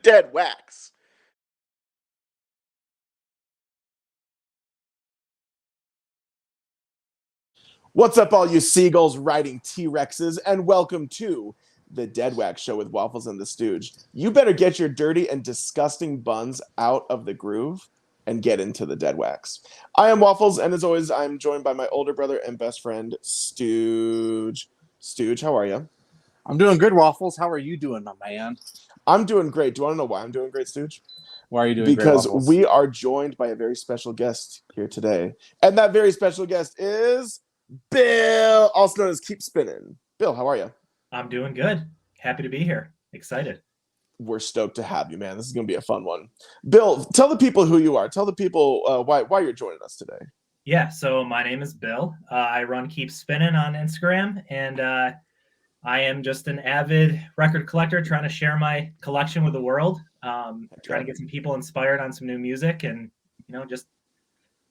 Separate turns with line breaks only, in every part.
Deadwax. What's up, all you seagulls riding T-Rexes, and welcome to the Deadwax Show with Waffles and the Stooge. You better get your dirty and disgusting buns out of the groove and get into the Deadwax. I am Waffles, and as always, I'm joined by my older brother and best friend, Stooge. Stooge, how are you?
I'm doing good, Waffles. How are you doing, my man?
I'm doing great. Do you want to know why I'm doing great, Stooge?
Why are you doing great,
Because
Waffles?
we are joined by a very special guest here today. And that very special guest is Bill, also known as Keep Spinning. Bill, how are you?
I'm doing good. Happy to be here. Excited.
We're stoked to have you, man. This is going to be a fun one. Bill, tell the people who you are. Tell the people why you're joining us today.
Yeah, so my name is Bill. I run Keep Spinning on Instagram, and I am just an avid record collector trying to share my collection with the world, trying to get some people inspired on some new music and, just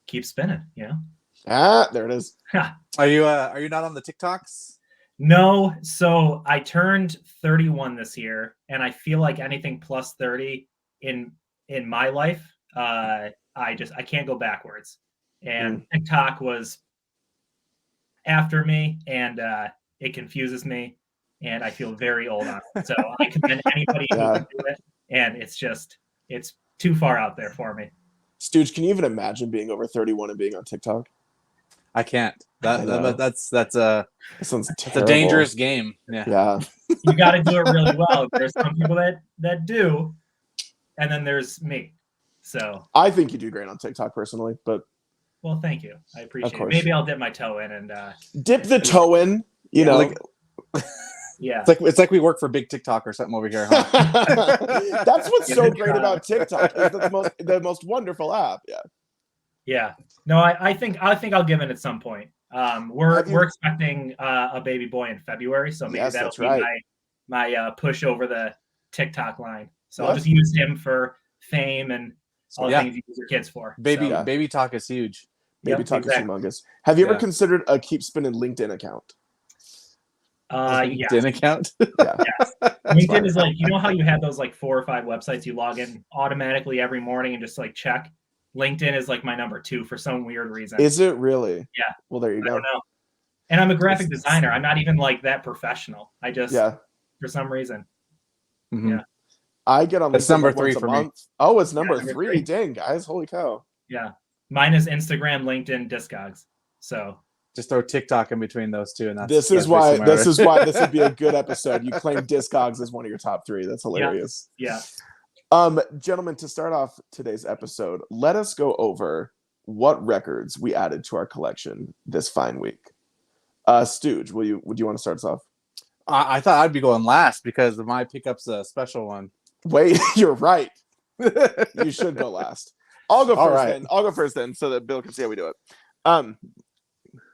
keep spinning,
Ah, there it is.
Are you not on the TikToks?
No, so I turned 31 this year, and I feel like anything plus 30 in my life, I can't go backwards. And TikTok was after me, and it confuses me, and I feel very old on it. So I commend anybody who can do it, and it's too far out there for me.
Stooge, can you even imagine being over 31 and being on TikTok?
I can't. That's
That sounds
it's
terrible.
a dangerous game. Yeah.
You got to do it really well. There's some people that do, and then there's me. So
I think you do great on TikTok personally, but
well, thank you. I appreciate it. Maybe I'll dip my toe in and
dip the toe in. You know,
yeah.
It's like we work for Big TikTok or something over here. Huh?
That's what's so great about TikTok. Is the most wonderful app. Yeah.
Yeah. No, I think I'll give in at some point. We're expecting a baby boy in February, so maybe that'll be my push over the TikTok line. So I'll just use him for fame and all the things you use your kids for.
Baby talk is huge.
Baby talk is humongous. Have you ever considered a Keep Spinning LinkedIn account?
LinkedIn account?
Yeah.
LinkedIn is like, how you have those like 4 or 5 websites you log in automatically every morning and just like check. LinkedIn is like my number 2 for some weird reason.
Is it really?
Yeah.
Well, there you go.
I don't know. And I'm a graphic designer. I'm not even like that professional. I just for some reason.
Mm-hmm.
Yeah.
I get on.
It's number 3 for me.
Oh, it's number 3. Dang, guys! Holy cow!
Yeah, mine is Instagram, LinkedIn, Discogs. So
just throw TikTok in between those two, and that's
this is why this would be a good episode. You claim Discogs as one of your top 3. That's hilarious.
Yeah.
Gentlemen, to start off today's episode, let us go over what records we added to our collection this fine week. Stooge, would you want to start us off?
I thought I'd be going last because my pickup's a special one.
Wait, you're right. You should go last. I'll go first then. I'll go first then, so that Bill can see how we do it.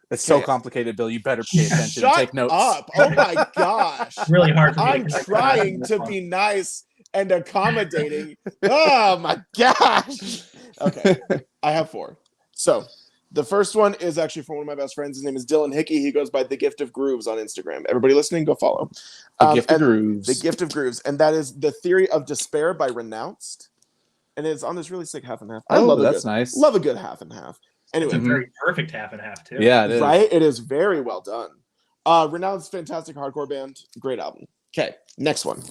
It's so complicated, Bill. You better pay attention and take notes.
Shut up! Oh my gosh!
Really hard for me.
I'm trying to be nice and accommodating. Oh my gosh! Okay, I have 4. So the first one is actually from one of my best friends. His name is Dylan Hickey. He goes by The Gift of Grooves on Instagram. Everybody listening, go follow.
The Gift of Grooves.
The Gift of Grooves. And that is The Theory of Despair by Renounced. And it's on this really sick half and half.
Nice.
Love a good half and half. Anyway.
It's a very perfect half and half, too.
Yeah, it is.
Right? It is very well done. Renounced, fantastic hardcore band. Great album. Okay, next one.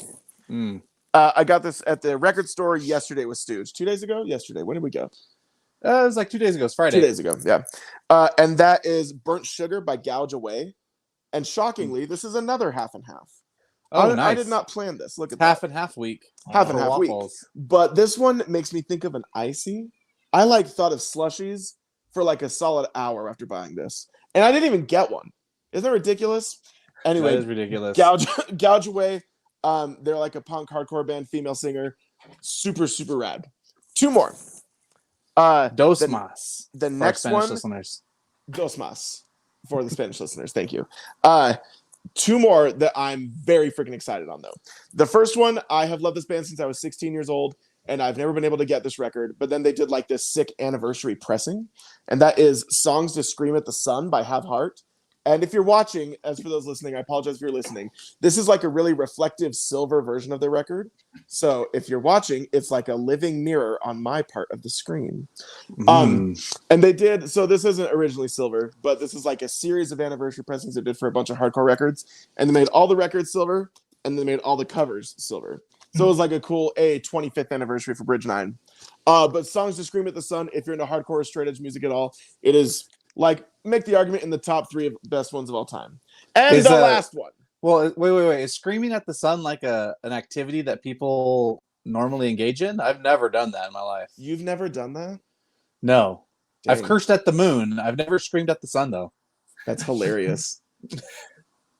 I got this at the record store yesterday with Stooge. 2 days ago? Yesterday. When did we go?
It was like 2 days ago. It's Friday.
2 days ago, yeah. And that is Burnt Sugar by Gouge Away. And shockingly, this is another half and half.
Oh, nice.
I did not plan this. Look at
half
that.
and half week.
Half and half week. But this one makes me think of an icy. I thought of slushies for like a solid hour after buying this. And I didn't even get one. Isn't that ridiculous? Anyway,
that is ridiculous.
Gouge Away. They're like a punk hardcore band, female singer. Super, super rad. 2 more.
Dos Mas.
The next one.
Listeners.
Dos Mas. For the Spanish listeners. Thank you. 2 more that I'm very freaking excited on, though. The first one, I have loved this band since I was 16 years old. and I've never been able to get this record, but then they did like this sick anniversary pressing, and that is Songs to Scream at the Sun by Have Heart. And if you're watching, as for those listening, I apologize if you're listening, this is like a really reflective silver version of the record. So if you're watching, it's like a living mirror on my part of the screen. And they did, so this isn't originally silver, but this is like a series of anniversary pressings they did for a bunch of hardcore records, and they made all the records silver, and they made all the covers silver. So it was like a cool 25th anniversary for Bridge 9. But Songs to Scream at the Sun, if you're into hardcore or straight edge music at all, it is like, make the argument in the top 3 of best ones of all time. And the last one.
Well, wait. Is screaming at the sun like an activity that people normally engage in? I've never done that in my life.
You've never done that?
No.
Dang.
I've cursed at the moon. I've never screamed at the sun, though.
That's hilarious.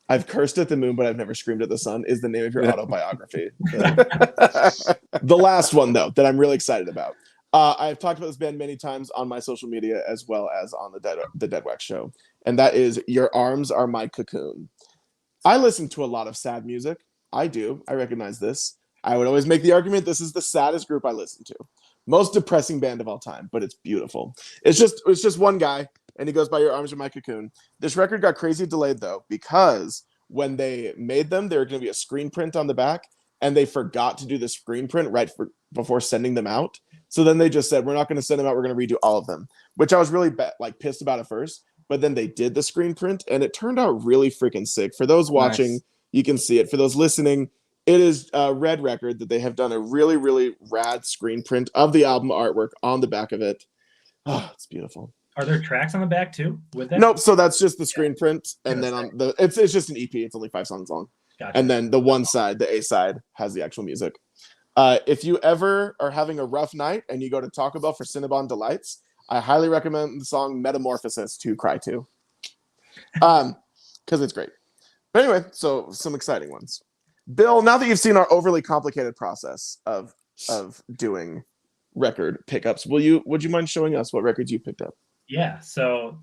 I've cursed at the moon, but I've never screamed at the sun is the name of your autobiography. The last one, though, that I'm really excited about. I've talked about this band many times on my social media as well as on the Deadwax show, and that is Your Arms Are My Cocoon. I listen to a lot of sad music. I do. I recognize this. I would always make the argument this is the saddest group I listen to. Most depressing band of all time, but it's beautiful. It's just one guy, and he goes by Your Arms Are My Cocoon. This record got crazy delayed, though, because when they made them, there were going to be a screen print on the back, and they forgot to do the screen print before sending them out. So then they just said, we're not going to send them out. We're going to redo all of them, which I was really pissed about at first. But then they did the screen print, and it turned out really freaking sick. For those watching, You can see it. For those listening, it is a Red Record that they have done a really, really rad screen print of the album artwork on the back of it. Oh, it's beautiful.
Are there tracks on the back too with that?
Nope. So that's just the screen print, and then on it's just an EP. It's only 5 songs long.
Gotcha.
And then the one side, the A side, has the actual music. If you ever are having a rough night and you go to Taco Bell for Cinnabon Delights, I highly recommend the song Metamorphosis to cry to. Because it's great. But anyway, so some exciting ones. Bill, now that you've seen our overly complicated process of doing record pickups, would you mind showing us what records you picked up?
Yeah, so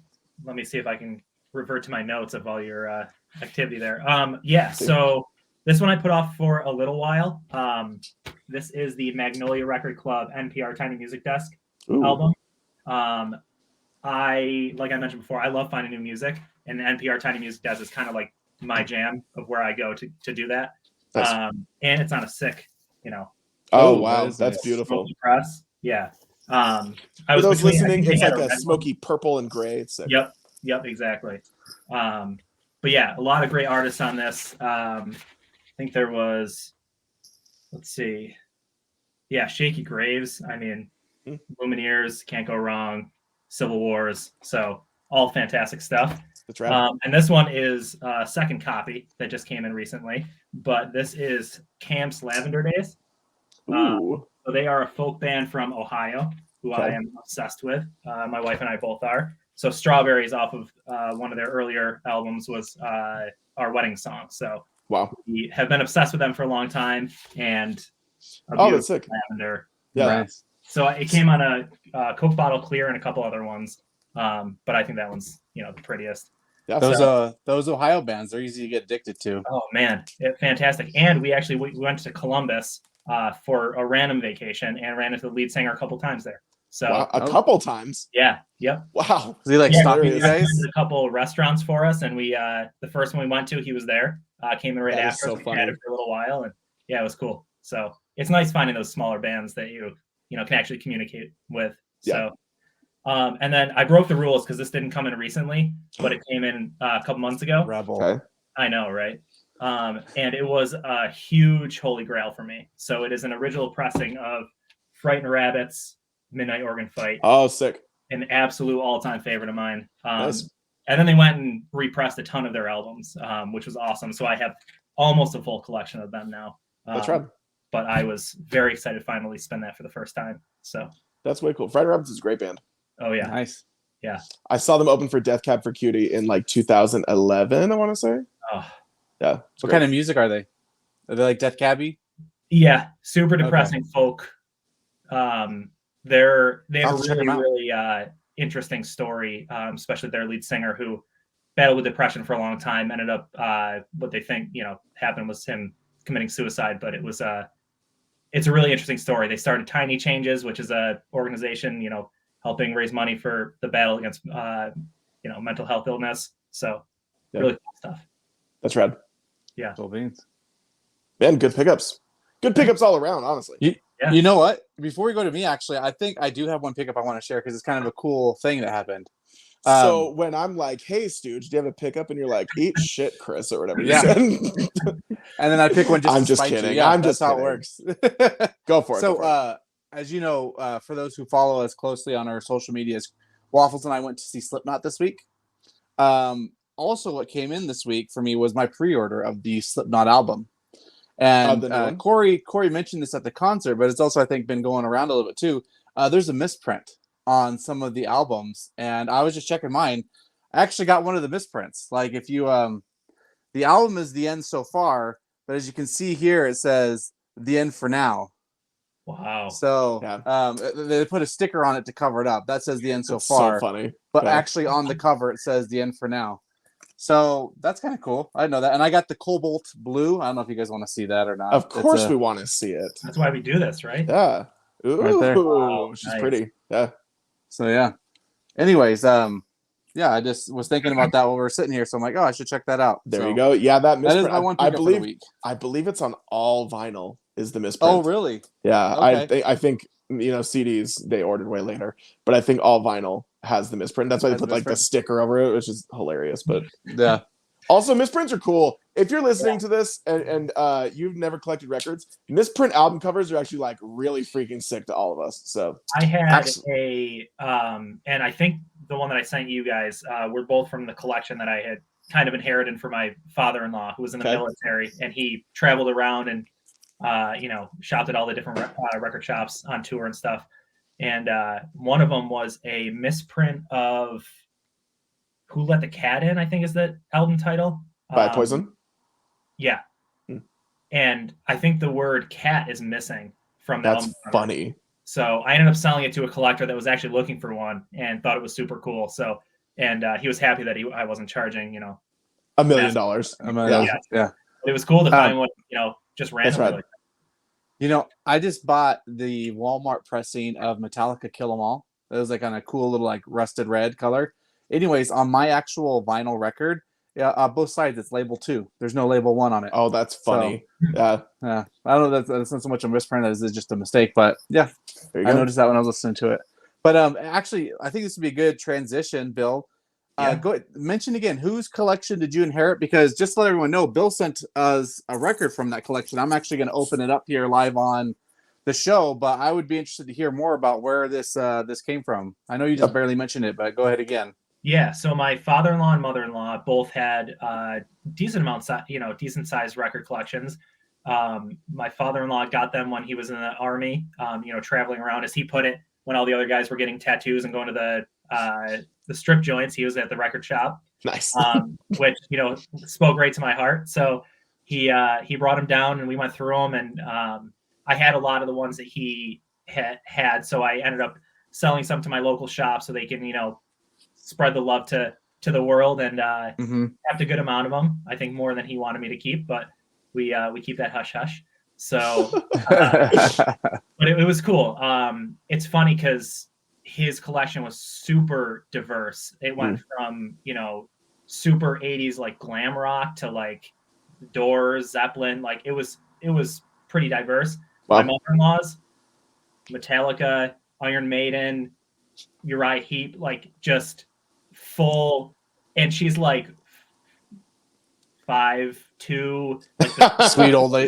let me see if I can revert to my notes of all your activity there. So this one I put off for a little while. This is the Magnolia Record Club NPR Tiny Music Desk album. Like I mentioned before, I love finding new music, and the NPR Tiny Music Desk is kind of like my jam of where I go to do that.
Nice.
And it's on a sick,
Oh wow, that's beautiful.
Press. Yeah.
For those listening, it's like a smoky purple and gray. It's sick.
Yep, exactly. But yeah, a lot of great artists on this. I think there was, let's see. Yeah, Shaky Graves. I mean, Lumineers, can't go wrong. Civil Wars. So all fantastic stuff.
That's right.
And this one is a second copy that just came in recently, but this is Camp's Lavender Days. So they are a folk band from Ohio who I am obsessed with. My wife and I both are. So Strawberries off of one of their earlier albums was our wedding song. So we have been obsessed with them for a long time. And
that's sick.
Lavender.
Yeah. Nice.
So it came on a Coke Bottle Clear and a couple other ones. But I think that one's, the prettiest.
Yeah, those Ohio bands, they're easy to get addicted to.
Oh man, fantastic! And we went to Columbus for a random vacation and ran into the lead singer a couple times there. So
a couple times.
Yeah. Yep.
Wow.
Was he stopping you guys?
A couple restaurants for us, and we the first one we went to, he was there. Came in right after. So we chatted for a little while, and yeah, it was cool. So it's nice finding those smaller bands that you can actually communicate with. Yeah. So. And then I broke the rules because this didn't come in recently, but it came in a couple months ago.
Rebel. Okay.
I know, right? And it was a huge holy grail for me. So it is an original pressing of Frightened Rabbits, Midnight Organ Fight.
Oh, sick.
An absolute all-time favorite of mine.
Nice.
And then they went and repressed a ton of their albums, which was awesome. So I have almost a full collection of them now.
That's right.
But I was very excited to finally spend that for the first time. So
that's way cool. Frightened Rabbits is a great band.
Oh yeah,
nice.
Yeah,
I saw them open for Death Cab for Cutie in 2011. I want to say.
Oh,
yeah.
What kind of music are they? Are they like Death Cabby?
Yeah, super depressing folk. They have a really interesting story, especially their lead singer who battled with depression for a long time. Ended up what they think happened was him committing suicide, but it was it's a really interesting story. They started Tiny Changes, which is a organization, helping raise money for the battle against, mental health illness. So really cool stuff.
That's rad.
Yeah.
Cool beans.
Man, good pickups. Good pickups all around, honestly.
You know what? Before we go to me, actually, I think I do have one pickup I want to share because it's kind of a cool thing that happened.
So when I'm like, "Hey, Stooge, do you have a pickup?" and you're like, "Eat shit, Chris," or whatever you
Yeah.
said.
And then I pick one just
I'm
to
just
spite
kidding.
you. Yeah,
I'm
that's
just
how
kidding.
it works.
Go for it.
So, as you know, for those who follow us closely on our social medias, Waffles and I went to see Slipknot this week. Also, what came in this week for me was my pre-order of the Slipknot album. And Corey mentioned this at the concert, but it's also, I think, been going around a little bit too. There's a misprint on some of the albums, and I was just checking mine. I actually got one of the misprints. Like if you, the album is The End So Far, but as you can see here, it says The End For Now.
Wow.
So they put a sticker on it to cover it up. That says The End So Far.
So funny.
But actually on the cover, it says The End For Now. So that's kind of cool. I know that. And I got the Cobalt Blue. I don't know if you guys want to see that or not.
Of course we want to see it.
That's why we do this, right?
Yeah. Ooh,
right there.
Wow,
she's
nice.
pretty. Yeah.
So yeah. Anyways, I just was thinking about that while we were sitting here. So I'm like, oh, I should check that out.
There you go. Yeah, that misprint.
That is my one
I
pickup for the week.
I believe it's on all vinyl is the misprint.
Oh, really?
Yeah.
Okay.
I think CDs they ordered way later, but I think all vinyl has the misprint. That's why they put like the sticker over it, which is hilarious. But
yeah.
Also, misprints are cool. If you're listening to this and you've never collected records, misprint album covers are actually like really freaking sick to all of us. So
I had and I think the one that I sent you guys were both from the collection that I had kind of inherited from my father-in-law, who was in the military, and he traveled around and shopped at all the different record shops on tour and stuff. And one of them was a misprint of Who Let the Cat In, I think is the album title.
By Poison?
Yeah. And I think the word cat is missing from the album.
That's funny.
So I ended up selling it to a collector that was actually looking for one and thought it was super cool. So, and he was happy that I wasn't charging,
$1 million.
Yeah.
But it was cool to find one, just randomly.
Right.
Like that.
I just bought the Walmart pressing of Metallica Kill 'Em All. It was like on a cool little like rusted red color. Anyways, on my actual vinyl record, both sides it's label 2. There's no label 1 on it.
Oh, that's funny. So,
yeah. I don't know. That's not so much a misprint as it's just a mistake. But yeah, I noticed that when I was listening to it. But actually, I think this would be a good transition, Bill. Go ahead, mention again, whose collection did you inherit? Because just to let everyone know, Bill sent us a record from that collection. I'm actually going to open it up here live on the show, but I would be interested to hear more about where this came from. I know you just barely mentioned it, but go ahead again.
Yeah, so my father-in-law and mother-in-law both had decent sized record collections. My father-in-law got them when he was in the army, traveling around, as he put it, when all the other guys were getting tattoos and going to the strip joints. He was at the record shop.
Nice.
Which, spoke right to my heart. So he brought them down and we went through them, and I had a lot of the ones that he had. So I ended up selling some to my local shop so they can, spread the love to the world, and kept a good amount of them. I think more than he wanted me to keep, but we keep that hush hush. So, but it was cool. It's funny because his collection was super diverse. It went from, super 80s like glam rock to like Doors, Zeppelin. Like it was pretty diverse.
Wow.
My mother-in-law's Metallica, Iron Maiden, Uriah Heep, like just full, and she's like 5'2", like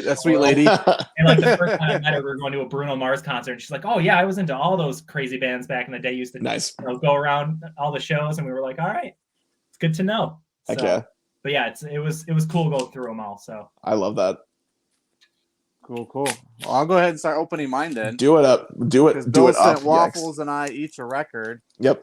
the
sweet lady.
And like the first time I met her, we were going to a Bruno Mars concert, and she's like, "Oh yeah, I was into all those crazy bands back in the day. Used to go around all the shows," and we were like, "All right, it's good to know."
Heck
so,
yeah.
But yeah, it was cool going through them all. So
I love that.
Cool. Well, I'll go ahead and start opening mine then.
Do it up. Do it.
Because
Do
Bill
it up.
sent Waffles and I each a record.
Yep.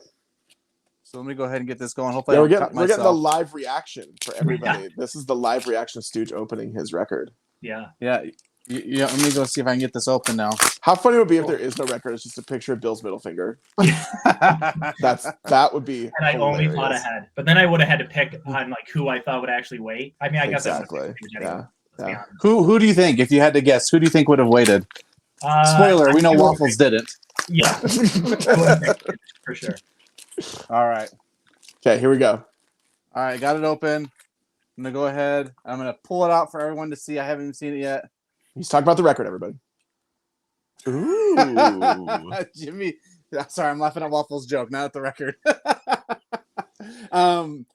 So let me go ahead and get this going. Hopefully,
we're getting the live reaction for everybody. This is the live reaction Stooge opening his record.
Yeah.
Let me go see if I can get this open now.
How funny would it be if there is no record? It's just a picture of Bill's middle finger. That would be.
And I only thought ahead, but then I would have had to pick on like who I thought would actually wait. I mean, I guess
exactly.
Anyway,
yeah.
Who do you think, if you had to guess, who do you think would have waited? Spoiler: we know Waffles didn't.
Yeah, for sure.
All right.
Okay, here we go.
All right, got it open. I'm gonna go ahead. I'm gonna pull it out for everyone to see. I haven't even seen it yet.
He's talking about the record, everybody. Ooh.
Jimmy. Sorry, I'm laughing at Waffles' joke, not at the record. Awesome.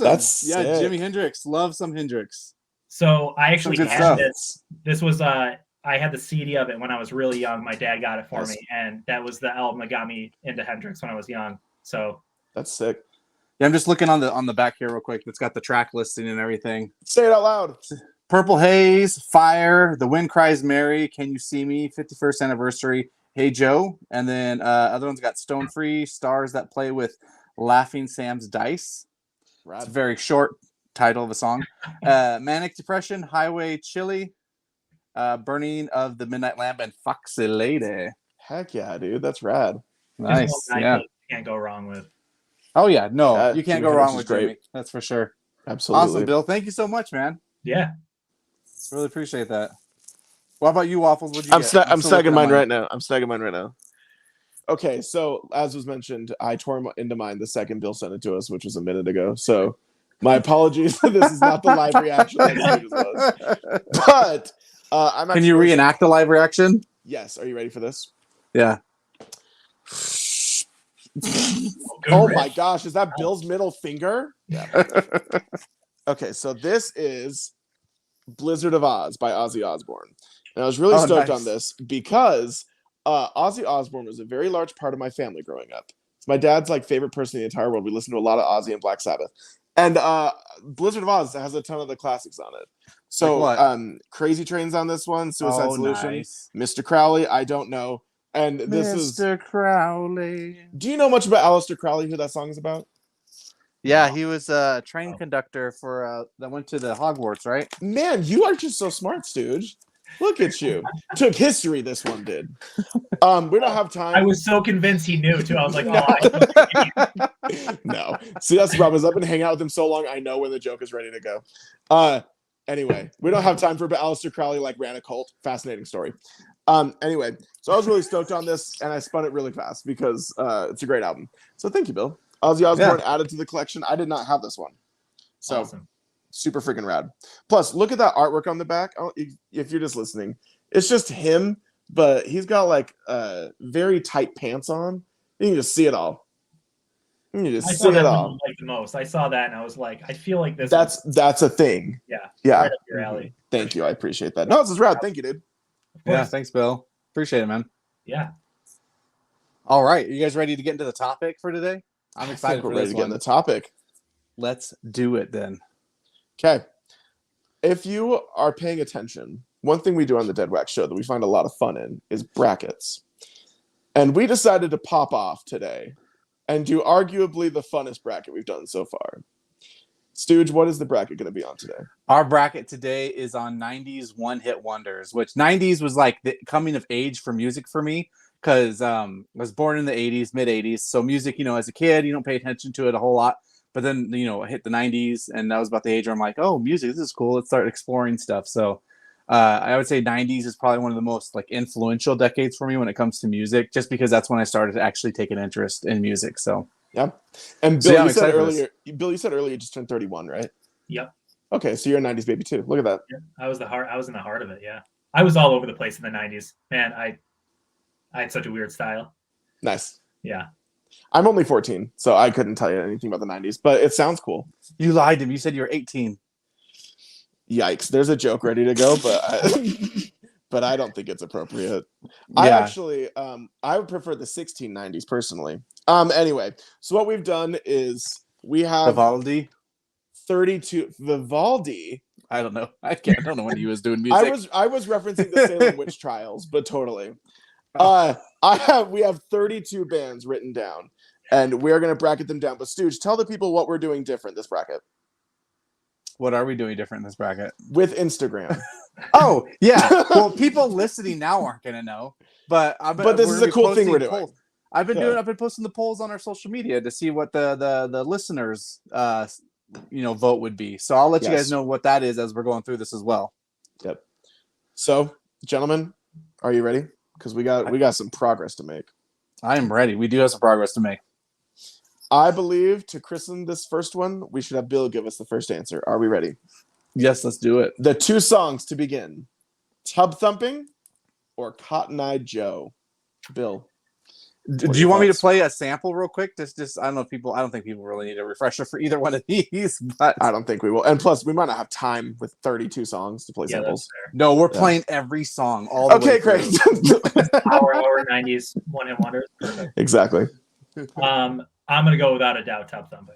That's
yeah,
sick.
Jimi Hendrix. Love some Hendrix.
So I actually
good
had
stuff.
this. This was I had the CD of it when I was really young. My dad got it for
Nice.
me, and that was the album that got me into Hendrix when I was young. So
That's sick.
Yeah, I'm just looking on the back here real quick. It's got the track listing and everything.
Say it out loud.
Purple Haze, Fire, The Wind Cries Mary, Can You See Me, 51st Anniversary, Hey Joe, and then other ones got Stone Free, Stars That Play with Laughing Sam's Dice.
Rad.
It's a very short title of a song. Manic Depression, Highway Chili, Burning of the Midnight Lamp, and Foxy Lady.
Heck yeah, dude. That's rad.
Nice.
Just one
Yeah.
night you can't go wrong with.
Oh yeah, no,
Yeah,
you can't
Jimi
go
Hendrix
wrong
is
with
great.
Jimmy. That's for sure.
Absolutely.
Awesome, Bill. Thank you so much, man.
Yeah.
Really appreciate that. What about you, Waffles? What'd you
I'm
get?
I'm
still looking
snagging
at
mine right now. I'm snagging mine right now. Okay, so as was mentioned, I tore into mine the second Bill sent it to us, which was a minute ago. So my apologies. This is not the live reaction like Stooge's was. But I'm actually
Can you reenact the live reaction?
Yes. Are you ready for this?
Yeah.
Good
Oh
riff.
my gosh, is that Bill's middle finger? Yeah. Okay, so this is Blizzard of Oz by Ozzy Osbourne. And I was really stoked on this because Ozzy Osbourne was a very large part of my family growing up. It's my dad's like favorite person in the entire world. We listened to a lot of Ozzy and Black Sabbath. And Blizzard of Oz has a ton of the classics on it. So
Like
Crazy Train's on this one, Suicide Solution,
nice.
Mr. Crowley, I don't know. And this is
Mr. Crowley.
Do you know much about Aleister Crowley, who that song is about?
Yeah, he was a train conductor for that went to the Hogwarts, right?
Man, you are just so smart, Stooge. Look at you. Took history, this one did. We don't have time.
I was so convinced he knew too. I was like, oh,
No. See, that's the problem is I've been hanging out with him so long, I know when the joke is ready to go. Anyway, we don't have time for but Aleister Crowley like ran a cult. Fascinating story. Anyway, so I was really stoked on this, and I spun it really fast because it's a great album. So thank you, Bill. Ozzy Osbourne added to the collection. I did not have this one. So
awesome.
Super freaking rad. Plus, look at that artwork on the back. If you're just listening, it's just him, but he's got like very tight pants on. You can just see it all. You can just see it all.
Like the most. I saw that and I was like, I feel like this.
That's a thing.
Yeah.
Yeah.
Right up your alley.
Thank you. I appreciate that. No, this is rad. Thank you, dude.
Yeah, thanks, Bill. Appreciate it, man.
Yeah.
All right, you guys ready to get into the topic for today? I'm excited for
we're ready
this
to get in
one.
the topic.
Let's do it then.
Okay. If you are paying attention, one thing we do on the Deadwax show that we find a lot of fun in is brackets. And we decided to pop off today and do arguably the funnest bracket we've done so far. Stooge, what is the bracket going to be on today?
Our bracket today is on 90s one-hit wonders, which 90s was like the coming of age for music for me because I was born in the 80s, mid-80s. So music, as a kid, you don't pay attention to it a whole lot. But then, I hit the 90s, and that was about the age where I'm like, oh, music, this is cool. Let's start exploring stuff. So I would say 90s is probably one of the most influential decades for me when it comes to music, just because that's when I started to actually take an interest in music. So
yeah. And Bill, you said earlier you just turned 31, right?
Yep.
Okay, so you're a 90s baby too. Look at that.
Yeah, I was in the heart of it. Yeah. I was all over the place in the 90s. Man, I had such a weird style.
Nice.
Yeah.
I'm only 14, so I couldn't tell you anything about the 90s, but it sounds cool.
You lied to me. You said you were 18.
Yikes. There's a joke ready to go, but I don't think it's appropriate. Yeah. I would prefer the 1690s personally. Anyway, so what we've done is we have
Vivaldi.
32 Vivaldi.
I don't know. I don't know when he was doing music.
I was referencing the Salem witch trials, but totally. We have 32 bands written down, and we're going to bracket them down. But Stooge, tell the people what we're doing different this bracket.
What are we doing different in this bracket?
With Instagram.
Oh, yeah. Well, people listening now aren't going to know, but
this is a cool thing we're doing.
Polls. I've been posting the polls on our social media to see what the listeners vote would be. So I'll let you guys know what that is as we're going through this as well.
Yep. So, gentlemen, are you ready? because we got some progress to make.
I am ready. We do have some progress to make.
I believe to christen this first one, we should have Bill give us the first answer. Are we ready?
Yes, let's do it.
The 2 songs to begin: Tub Thumping or Cotton Eye Joe. Bill.
Do you want me to play a sample real quick? Just I don't know if I don't think people really need a refresher for either one of these, but
I don't think we will. And plus, we might not have time with 32 songs to play samples.
No, we're playing every song all the way
great.
Our lower 90s one-hit wonders. Perfect.
Exactly.
I'm gonna go without a doubt. Tub Thumping.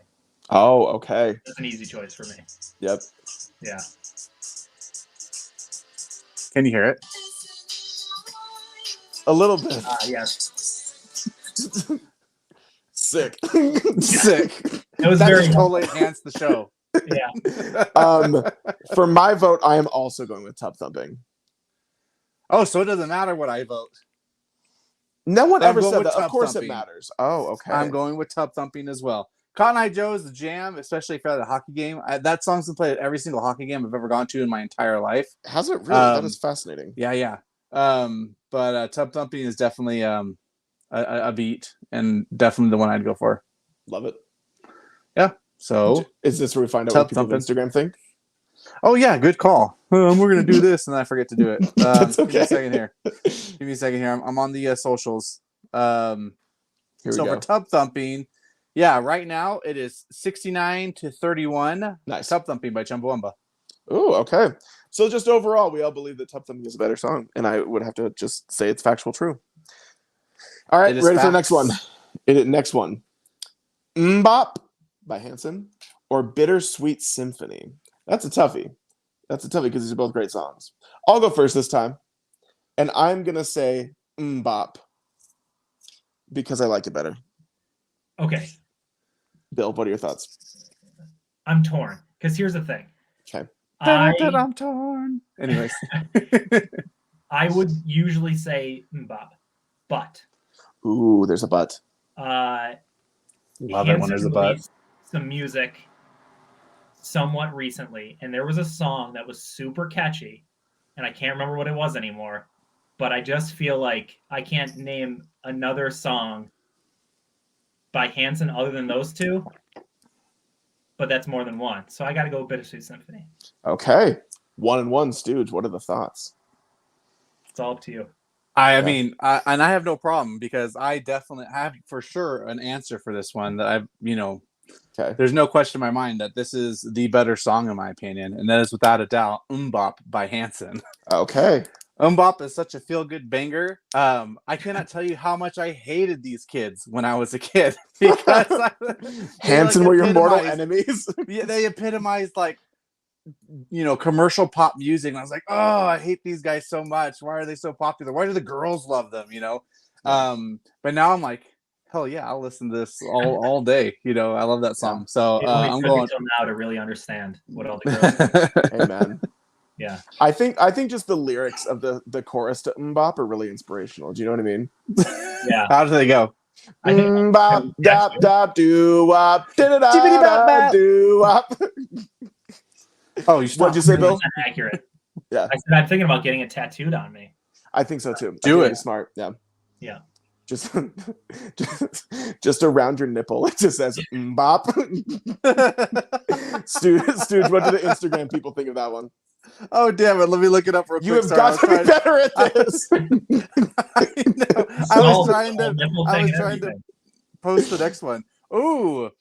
Oh, okay.
That's an easy choice for me.
Yep.
Yeah.
Can you hear it?
A little bit.
Yes.
Sick.
Sick.
It was
That
very
just totally enhanced the show.
Yeah.
For my vote, I am also going with Tub Thumping.
Oh, so it doesn't matter what I vote.
No one
I'm
ever
going
said
with
that. Of
Tub
course
Thumping.
it matters. Oh, okay.
I'm going with Tub Thumping as well. Cotton Eye Joe is the jam, especially if you're at a hockey game. That song's been played at every single hockey game I've ever gone to in my entire life.
Has it really? That is fascinating.
Yeah. But Tub Thumping is definitely a beat and definitely the one I'd go for.
Love it.
Yeah. So
is this where we find out
Tub
what people on Instagram think?
Oh yeah, good call. We're gonna do this, and then I forget to do it.
That's okay.
Give me a second here. Give me a second here. I'm on the socials.
Here we
so
go.
for Tub Thumping, yeah, right now it is 69-31.
Nice.
Tub Thumping by Chumbawamba.
Oh, okay. So just overall, we all believe that Tub Thumping is a better song, and I would have to just say it's factual true. All right, ready for the next one. Next one. Mbop by Hanson or Bittersweet Symphony. That's a toughie. Because these are both great songs. I'll go first this time. And I'm going to say Mbop because I like it better.
Okay.
Bill, what are your thoughts?
I'm torn because here's the thing.
Okay.
I'm torn. Anyways.
I would usually say Mbop, but.
Ooh, there's a but.
Love it when there's a but.
Some music somewhat recently, and there was a song that was super catchy, and I can't remember what it was anymore, but I just feel like I can't name another song by Hanson other than those two, but that's more than one. So I got to go with Bittersweet Symphony.
Okay. 1-1, Stooge. What are the thoughts?
It's all up to you.
I mean, I have no problem because I definitely have for sure an answer for this one that I've,
okay.
There's no question in my mind that this is the better song in my opinion, and that is without a doubt Mbop by Hanson.
Okay.
Mbop is such a feel-good banger. I cannot tell you how much I hated these kids when I was a kid because
Hanson were your mortal enemies.
Yeah, they epitomized commercial pop music. And I was like, oh, I hate these guys so much. Why are they so popular? Why do the girls love them? But now I'm like, hell yeah, I'll listen to this all day. I love that song. So I'm going
until now to really understand what all the girls.
Hey man.
Yeah.
I think just the lyrics of the chorus to Mbop are really inspirational. Do you know what I mean?
Yeah.
How do they go?
Mbop, dop, dop, doo wop, da doo wop.
Oh,
what'd you say, Bill?
Accurate.
Yeah.
I said I'm thinking about getting it tattooed on me.
I think so too.
Do it.
Smart. Yeah.
Yeah.
Just around your nipple. It just says Mbop. Stooge, what do the Instagram people think of that one?
Oh damn it! Let me look it up real quick.
You have got to be better at this.
I was trying to post the next one. Ooh,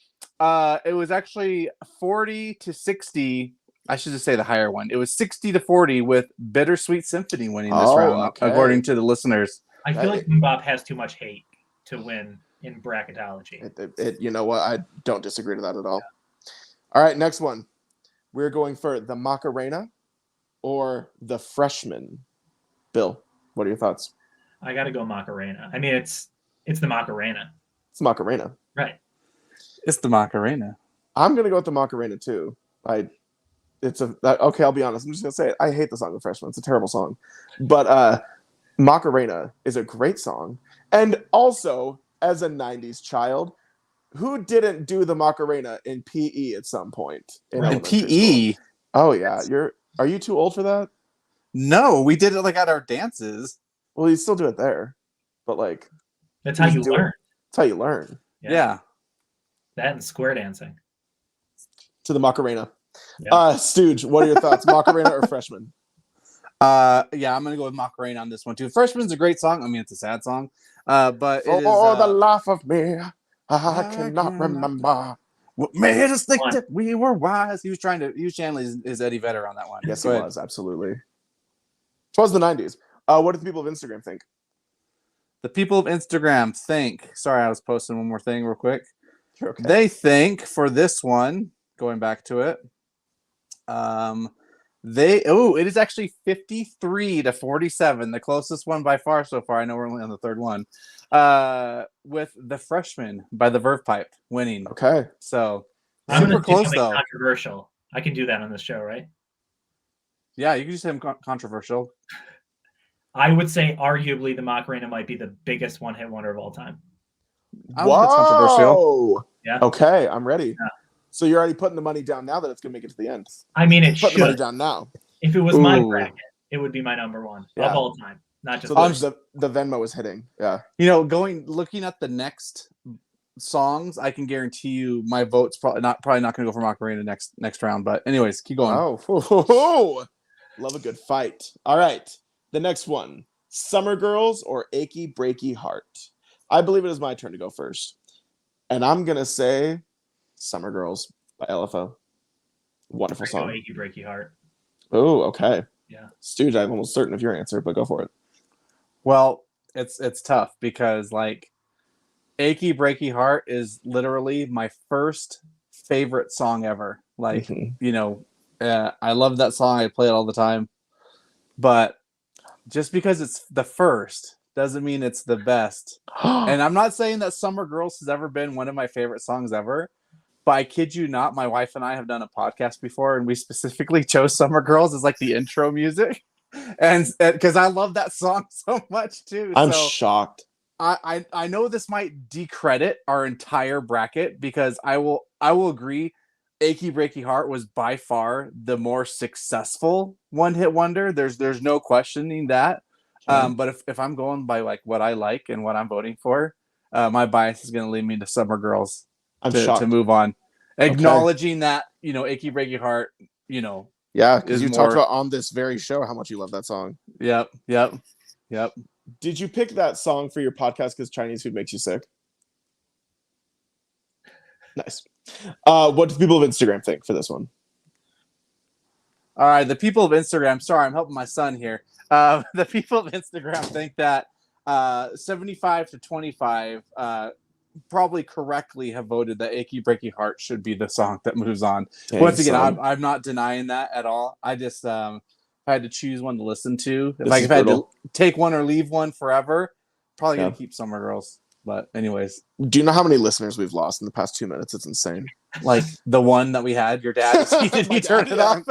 it was actually 40-60. I should just say the higher one. It was 60-40 with Bittersweet Symphony winning this round, according to the listeners.
I feel like Mbop has too much hate to win in bracketology.
You know what? I don't disagree to that at all. All right, next one. We're going for the Macarena or the Freshman. Bill, what are your thoughts?
I got to go Macarena. I mean, it's the Macarena.
It's Macarena.
Right.
It's the Macarena.
I'm going to go with the Macarena too. Okay, I'll be honest. I'm just going to say it. I hate the song The Freshman. It's a terrible song. But Macarena is a great song. And also, as a 90s child, who didn't do the Macarena in PE at some point?
In PE?
School? Oh, yeah. Are you too old for that?
No, we did it at our dances.
Well, you still do it there, but like
That's how you
do it.
learn.
That's how you learn.
Yeah.
That and square dancing.
To the Macarena.
Yeah.
Stooge, what are your thoughts? Macarena or Freshman?
Yeah, I'm gonna go with Macarena on this one too. Freshman's a great song. I mean, it's a sad song, but it is.
For the life of me, I cannot remember
what made us think that we were wise. He was channeling his Eddie Vedder on that one.
Yes, he was, absolutely. It was the 90s. What do the people of Instagram think?
The people of Instagram think. Sorry, I was posting one more thing real quick.
Okay.
They think for this one, going back to it, it is actually 53-47, the closest one by far so far. I know we're only on the third one. With The Freshman by the Verve Pipe winning.
Okay.
So
I'm
super
gonna do
close
something
though.
controversial. I can do that on this show, right?
Yeah, you can just say I'm controversial.
I would say arguably the Macarena might be the biggest one-hit wonder of all time.
I don't think it's controversial.
Yeah.
Okay, I'm ready.
Yeah.
So you're already putting the money down now that it's gonna make it to the end.
I mean, it
Put the money
should.
down now.
If it was my bracket, it would be my number one
Yeah.
of all time. Not just
So the Venmo is hitting. Yeah.
You know, looking at the next songs, I can guarantee you my vote's probably not going to go for Macarena next round. But anyways, keep going.
Oh, love a good fight. All right, the next one: Summer Girls or Achy Breaky Heart. I believe it is my turn to go first, and I'm gonna say Summer Girls by LFO. Wonderful song.
Achy Breaky Heart.
Oh, okay.
Yeah.
Stooge, I'm almost certain of your answer, but go for it.
Well, it's tough because like Achy Breaky Heart is literally my first favorite song ever. Like, you know, I love that song. I play it all the time. But just because it's the first doesn't mean it's the best. And I'm not saying that Summer Girls has ever been one of my favorite songs ever. But I kid you not, my wife and I have done a podcast before, and we specifically chose Summer Girls as like the intro music. And because I love that song so much too.
I'm shocked.
I know this might decredit our entire bracket because I will agree Achy Breaky Heart was by far the more successful one-hit wonder. There's no questioning that.
Okay.
But if I'm going by like what I like and what I'm voting for, my bias is going to lead me to Summer Girls to move on. Acknowledging that, you know, Achy Breaky Heart, you know.
Yeah, because you talked about on this very show how much you love that song.
Yep.
Did you pick that song for your podcast because Chinese food makes you sick? Nice. What do people of Instagram think for this one?
All right, the people of Instagram. Sorry, I'm helping my son here. The people of Instagram think that 75-25 probably correctly have voted that Achy Breaky Heart should be the song that moves on.
Dang,
Once again, I'm not denying that at all. I just if I had to choose one to listen to, if I had to take one or leave one forever, probably gonna keep Summer Girls. But anyways,
do you know how many listeners we've lost in the past 2 minutes? It's insane.
Like the one that we had, your dad, he turned it off.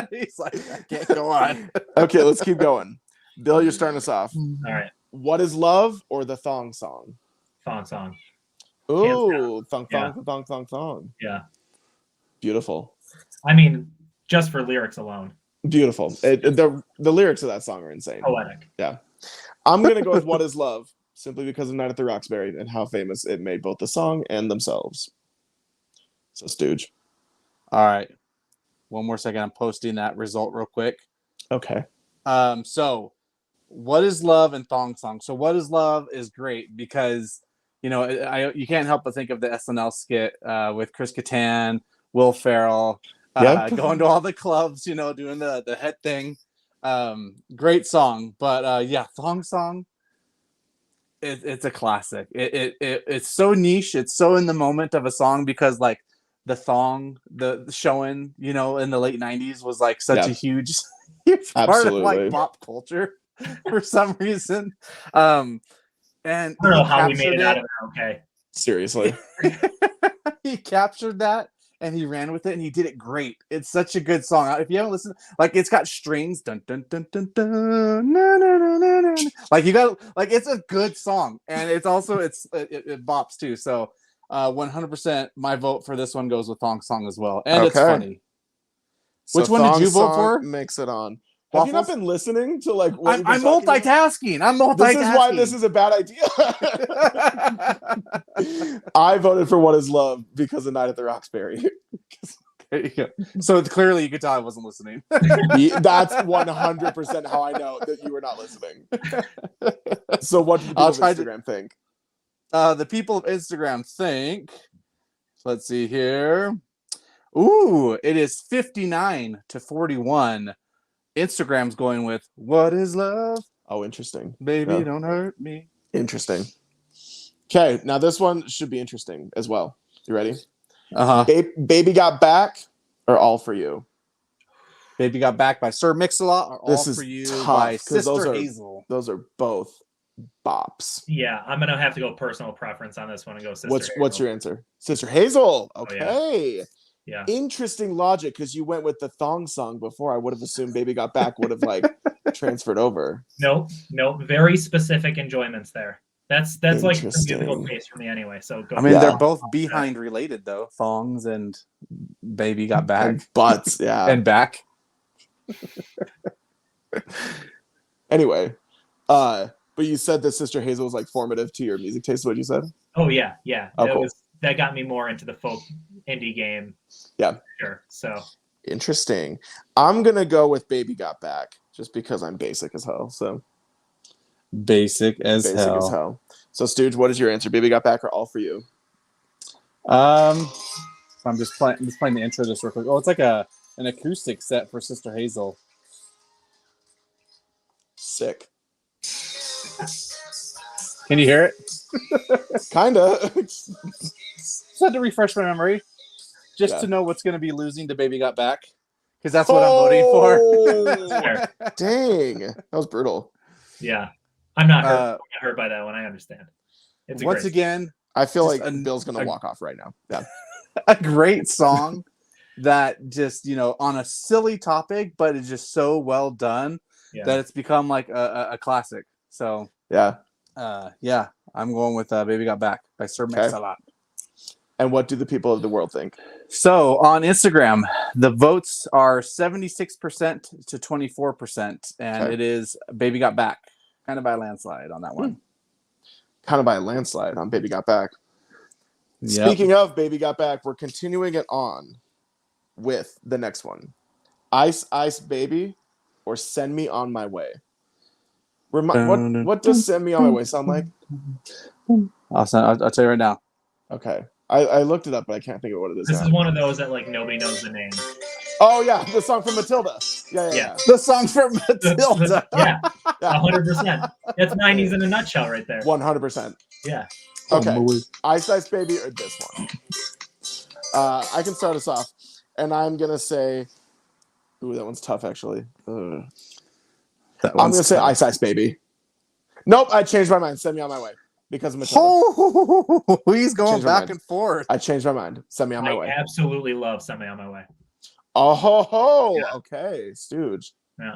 He's like, I can't go on.
Okay, let's keep going. Bill, you're starting us off.
All right.
What is Love or the Thong Song?
Thong Song.
Ooh, thong.
Yeah.
Beautiful.
I mean, just for lyrics alone.
Beautiful. The lyrics of that song are insane.
Poetic.
Yeah. I'm going to go with What is Love, simply because of Night at the Roxbury and how famous it made both the song and themselves. So, Stooge.
All right. One more second. I'm posting that result real quick.
Okay.
So, What is Love and Thong Song? So, What is Love is great because, you know, you can't help but think of the SNL skit with Chris Kattan, Will Ferrell, going to all the clubs, you know, doing the head thing. Great song. But yeah, Thong Song, it's a classic. It's so niche. It's so in the moment of a song because like the thong, the showing, you know, in the late 90s was like such a huge part of like pop culture for some reason. And
I don't know how we made it out of it. Okay.
Seriously.
He captured that and he ran with it and he did it great. It's such a good song. If you haven't listened, like it's got strings, dun dun dun dun dun, na, na, na, na, na. Like you got, like it's a good song and it's also it bops too. So 100% my vote for this one goes with Thong Song as well, and it's funny. So which one did you vote for?
Makes it on. Have you not
Waffles?
been listening to like what
I'm multitasking. I'm multitasking.
This is why this is a bad idea. I voted for What Is Love because of Night at the Roxbury.
There you go. So clearly you could tell I wasn't listening.
That's 100% how I know that you were not listening. So what do the people of Instagram think?
The people of Instagram think, let's see here. Ooh, it is 59-41. Instagram's going with What Is Love?
Oh, interesting.
Baby,
Yeah.
don't hurt me.
Interesting. Okay, now this one should be interesting as well. You ready?
Uh-huh.
Baby Got Back or All For You?
Baby Got Back by Sir Mix-a-Lot or
This
All
is
For You
tough,
by
'cause those
Sister
are-
Hazel.
Those are both bops.
Yeah, I'm gonna have to go personal preference on this one and go Sister Hazel.
What's your answer? Sister Hazel.
Oh,
Okay.
Yeah.
Interesting logic, because you went with the thong song before. I would have assumed Baby Got Back would have like transferred over.
Nope. Very specific enjoyments there. That's like the musical
Interesting.
taste for me anyway. So go.
I mean,
Yeah.
they're both behind related though. Thongs and Baby Got Back.
And butts, yeah.
And back.
Anyway, but you said that Sister Hazel was like formative to your music taste. What you said?
Oh yeah.
Oh, cool.
That got me more into the folk indie game.
Yeah.
Sure. So
Interesting. I'm gonna go with Baby Got Back just because I'm basic as hell. So
Basic as
basic
hell.
as hell. So Stooge, what is your answer? Baby Got Back or All For You?
So I'm just playing the intro just real quick. Oh, it's like an acoustic set for Sister Hazel.
Sick.
Can you hear it?
Kinda.
Just had to refresh my memory, just
Yeah.
to know what's going to be losing to Baby Got Back, because that's what I'm voting for.
Oh, dang, that was brutal.
yeah, I'm not hurt by that one. I understand. It's a
Once
great
again,
I feel
Just
like
a-
Bill's gonna
a-
walk off right now. Yeah.
a great song that just, on a silly topic, but it's just so well done
Yeah.
that it's become like a classic. So
Yeah.
yeah, I'm going with Baby Got Back by Sir
Okay.
Mix-a-Lot.
And what do the people of the world think?
So on Instagram, the votes are 76% to 24%, and
Okay.
it is Baby Got Back, kind of by a landslide on that one.
Kind of by a landslide on Baby Got Back.
Yep.
Speaking of Baby Got Back, we're continuing it on with the next one. Ice Ice Baby or Send Me On My Way. What does Send Me On My Way sound like?
I'll tell you right now.
Okay. I looked it up, but I can't think of what it is.
This
now.
is one of those that like nobody knows the name.
Oh yeah, the song from Matilda. Yeah.
Yeah.
The song from Matilda.
Yeah,
Yeah.
100%. That's 90s in a nutshell right there.
100%.
Yeah.
Okay.
Oh,
Ice Ice Baby or this one? I can start us off, and I'm gonna say, ooh, that one's tough actually. I'm gonna say Ice Ice Baby. Nope, I changed my mind. Send Me On My Way because of Matilda.
Oh, he's going
Change my
back
mind.
and forth.
I changed my mind. Send Me On My
I
Way.
absolutely love Somebody on My Way.
Oh ho ho.
Yeah.
Okay, Stooge.
Yeah.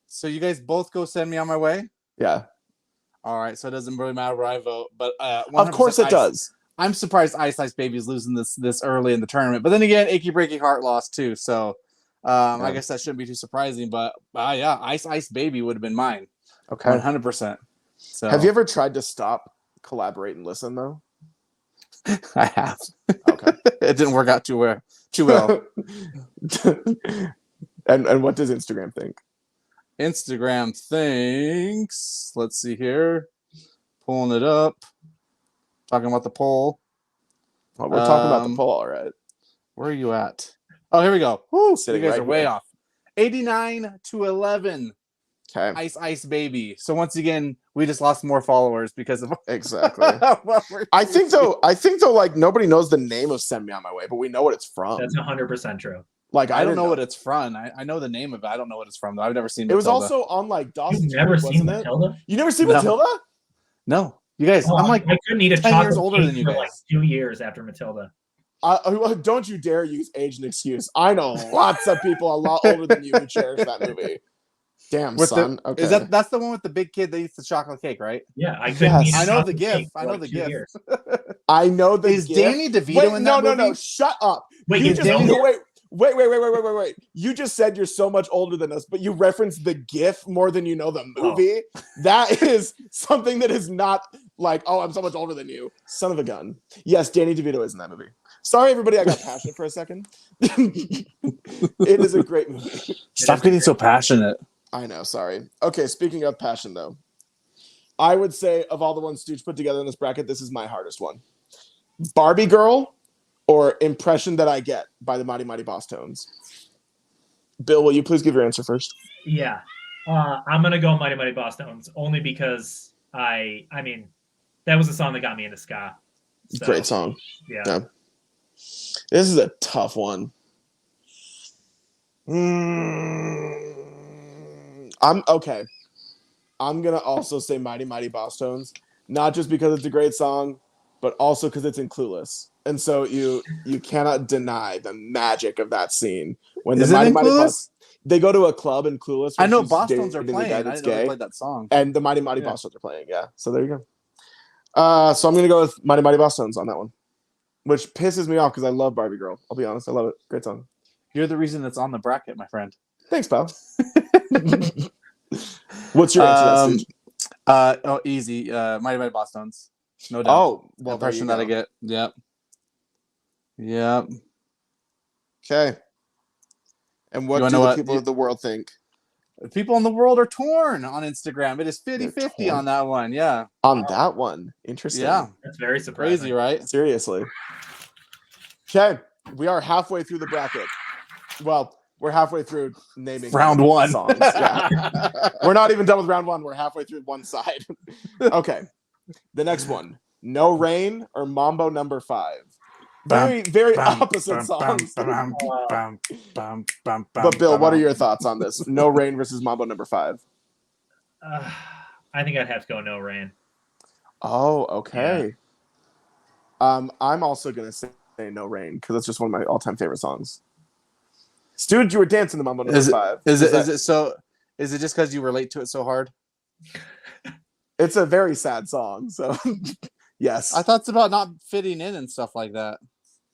So you guys both go Send Me On My Way?
Yeah.
All right, so it doesn't really matter where I vote, but
Of course it does.
I'm surprised Ice Ice Baby's losing this early in the tournament. But then again, Achy Breaky Heart lost too, so I guess that shouldn't be too surprising. But yeah, Ice Ice Baby would have been mine,
Okay.
100%. So
Have you ever tried to stop, collaborate, and listen though?
I have.
Okay.
It didn't work out too well.
and what does Instagram think?
Instagram thinks. Let's see here. Pulling it up. Talking about the poll.
Well, we're talking about the poll, all right.
Where are you at? Oh, here we go. Woo,
Sitting
you guys
right
are way
here.
off. 89-11.
Okay.
Ice Ice Baby. So once again, we just lost more followers because of
Exactly.
what we're
I think though, like nobody knows the name of Send Me On My Way, but we know what it's from.
That's 100% true.
Like
I don't
didn't
know what it's from. I know the name of it. I don't know what it's from though. I've never seen it.
It was also on like Dawson's
You've never
Creek,
seen
wasn't it?
Matilda?
You never seen
No.
Matilda?
No. You guys,
Oh,
I'm like
I couldn't eat a
10
chocolate
years older
cake
than you
for
guys.
like 2 years after Matilda.
Don't you dare use age and excuse. I know lots of people a lot older than you who cherish that movie. Damn,
With
son. Okay.
Is that's the one with the big kid that eats the chocolate cake, right?
Yeah, I couldn't
Yes.
eat a
I know
chocolate
the gif.
cake for
I know
like
the
2
gif.
years.
I know the
Is
gift.
Danny DeVito
Wait,
in
no,
that movie?
no. Shut up.
Wait,
You
you
just
don't?
Wait. You just said you're so much older than us, but you referenced the GIF more than you know the movie. That is something that is not like, oh, I'm so much older than you. Son of a gun. Yes, Danny DeVito is in that movie. Sorry, everybody, I got passionate for a second. It is a great movie.
Stop getting so passionate.
I know, sorry. Okay, speaking of passion, though, I would say of all the ones Stooge put together in this bracket, this is my hardest one. Barbie Girl or Impression That I Get by the Mighty Mighty Boss Tones. Bill, will you please give your answer first?
Yeah. I'm going to go Mighty Mighty Boss Tones only because I mean, that was a song that got me into ska. So,
great song.
Yeah.
This is a tough one. I'm okay. I'm going to also say Mighty Mighty Boss Tones, not just because it's a great song, but also because it's in Clueless. And so you cannot deny the magic of that scene. When
Is
the
it
Mighty
in
Mighty
Clueless?
Boss, they go to a club in Clueless.
I know
she's
Boss Tones are
dating the
playing.
guy
I
that's
didn't know they
gay,
played that song.
and the Mighty Mighty Boss Tones are playing. Yeah, so there you go. So I'm going to go with Mighty Mighty Boss Tones on that one, which pisses me off because I love Barbie Girl. I'll be honest. I love it. Great song.
You're the reason that's on the bracket, my friend.
Thanks, pal. What's your answer, Stooge?
Easy. Mighty Mighty Boss Tones. No doubt.
Oh, well,
Impression that I get. Yep.
Okay. And what do the people of the world think?
People in the world are torn on Instagram. It is 50-50 on that one. Yeah.
On that one. Interesting.
Yeah.
That's very surprising.
Crazy, right?
Seriously. Okay. We are halfway through the bracket. Well, we're halfway through naming
round one.
Songs. Yeah. We're not even done with round one. We're halfway through one side. Okay. The next one. No Rain or Mambo Number 5. Very opposite songs. But Bill, what are your thoughts on this? No Rain versus Mambo Number 5.
I think I'd have to go No Rain.
Oh, okay. Yeah. I'm also gonna say No Rain because it's just one of my all-time favorite songs. Stooge, you were dancing to Mambo Number 5.
Is it just because you relate to it so hard?
It's a very sad song, so yes.
I thought it's about not fitting in and stuff like that.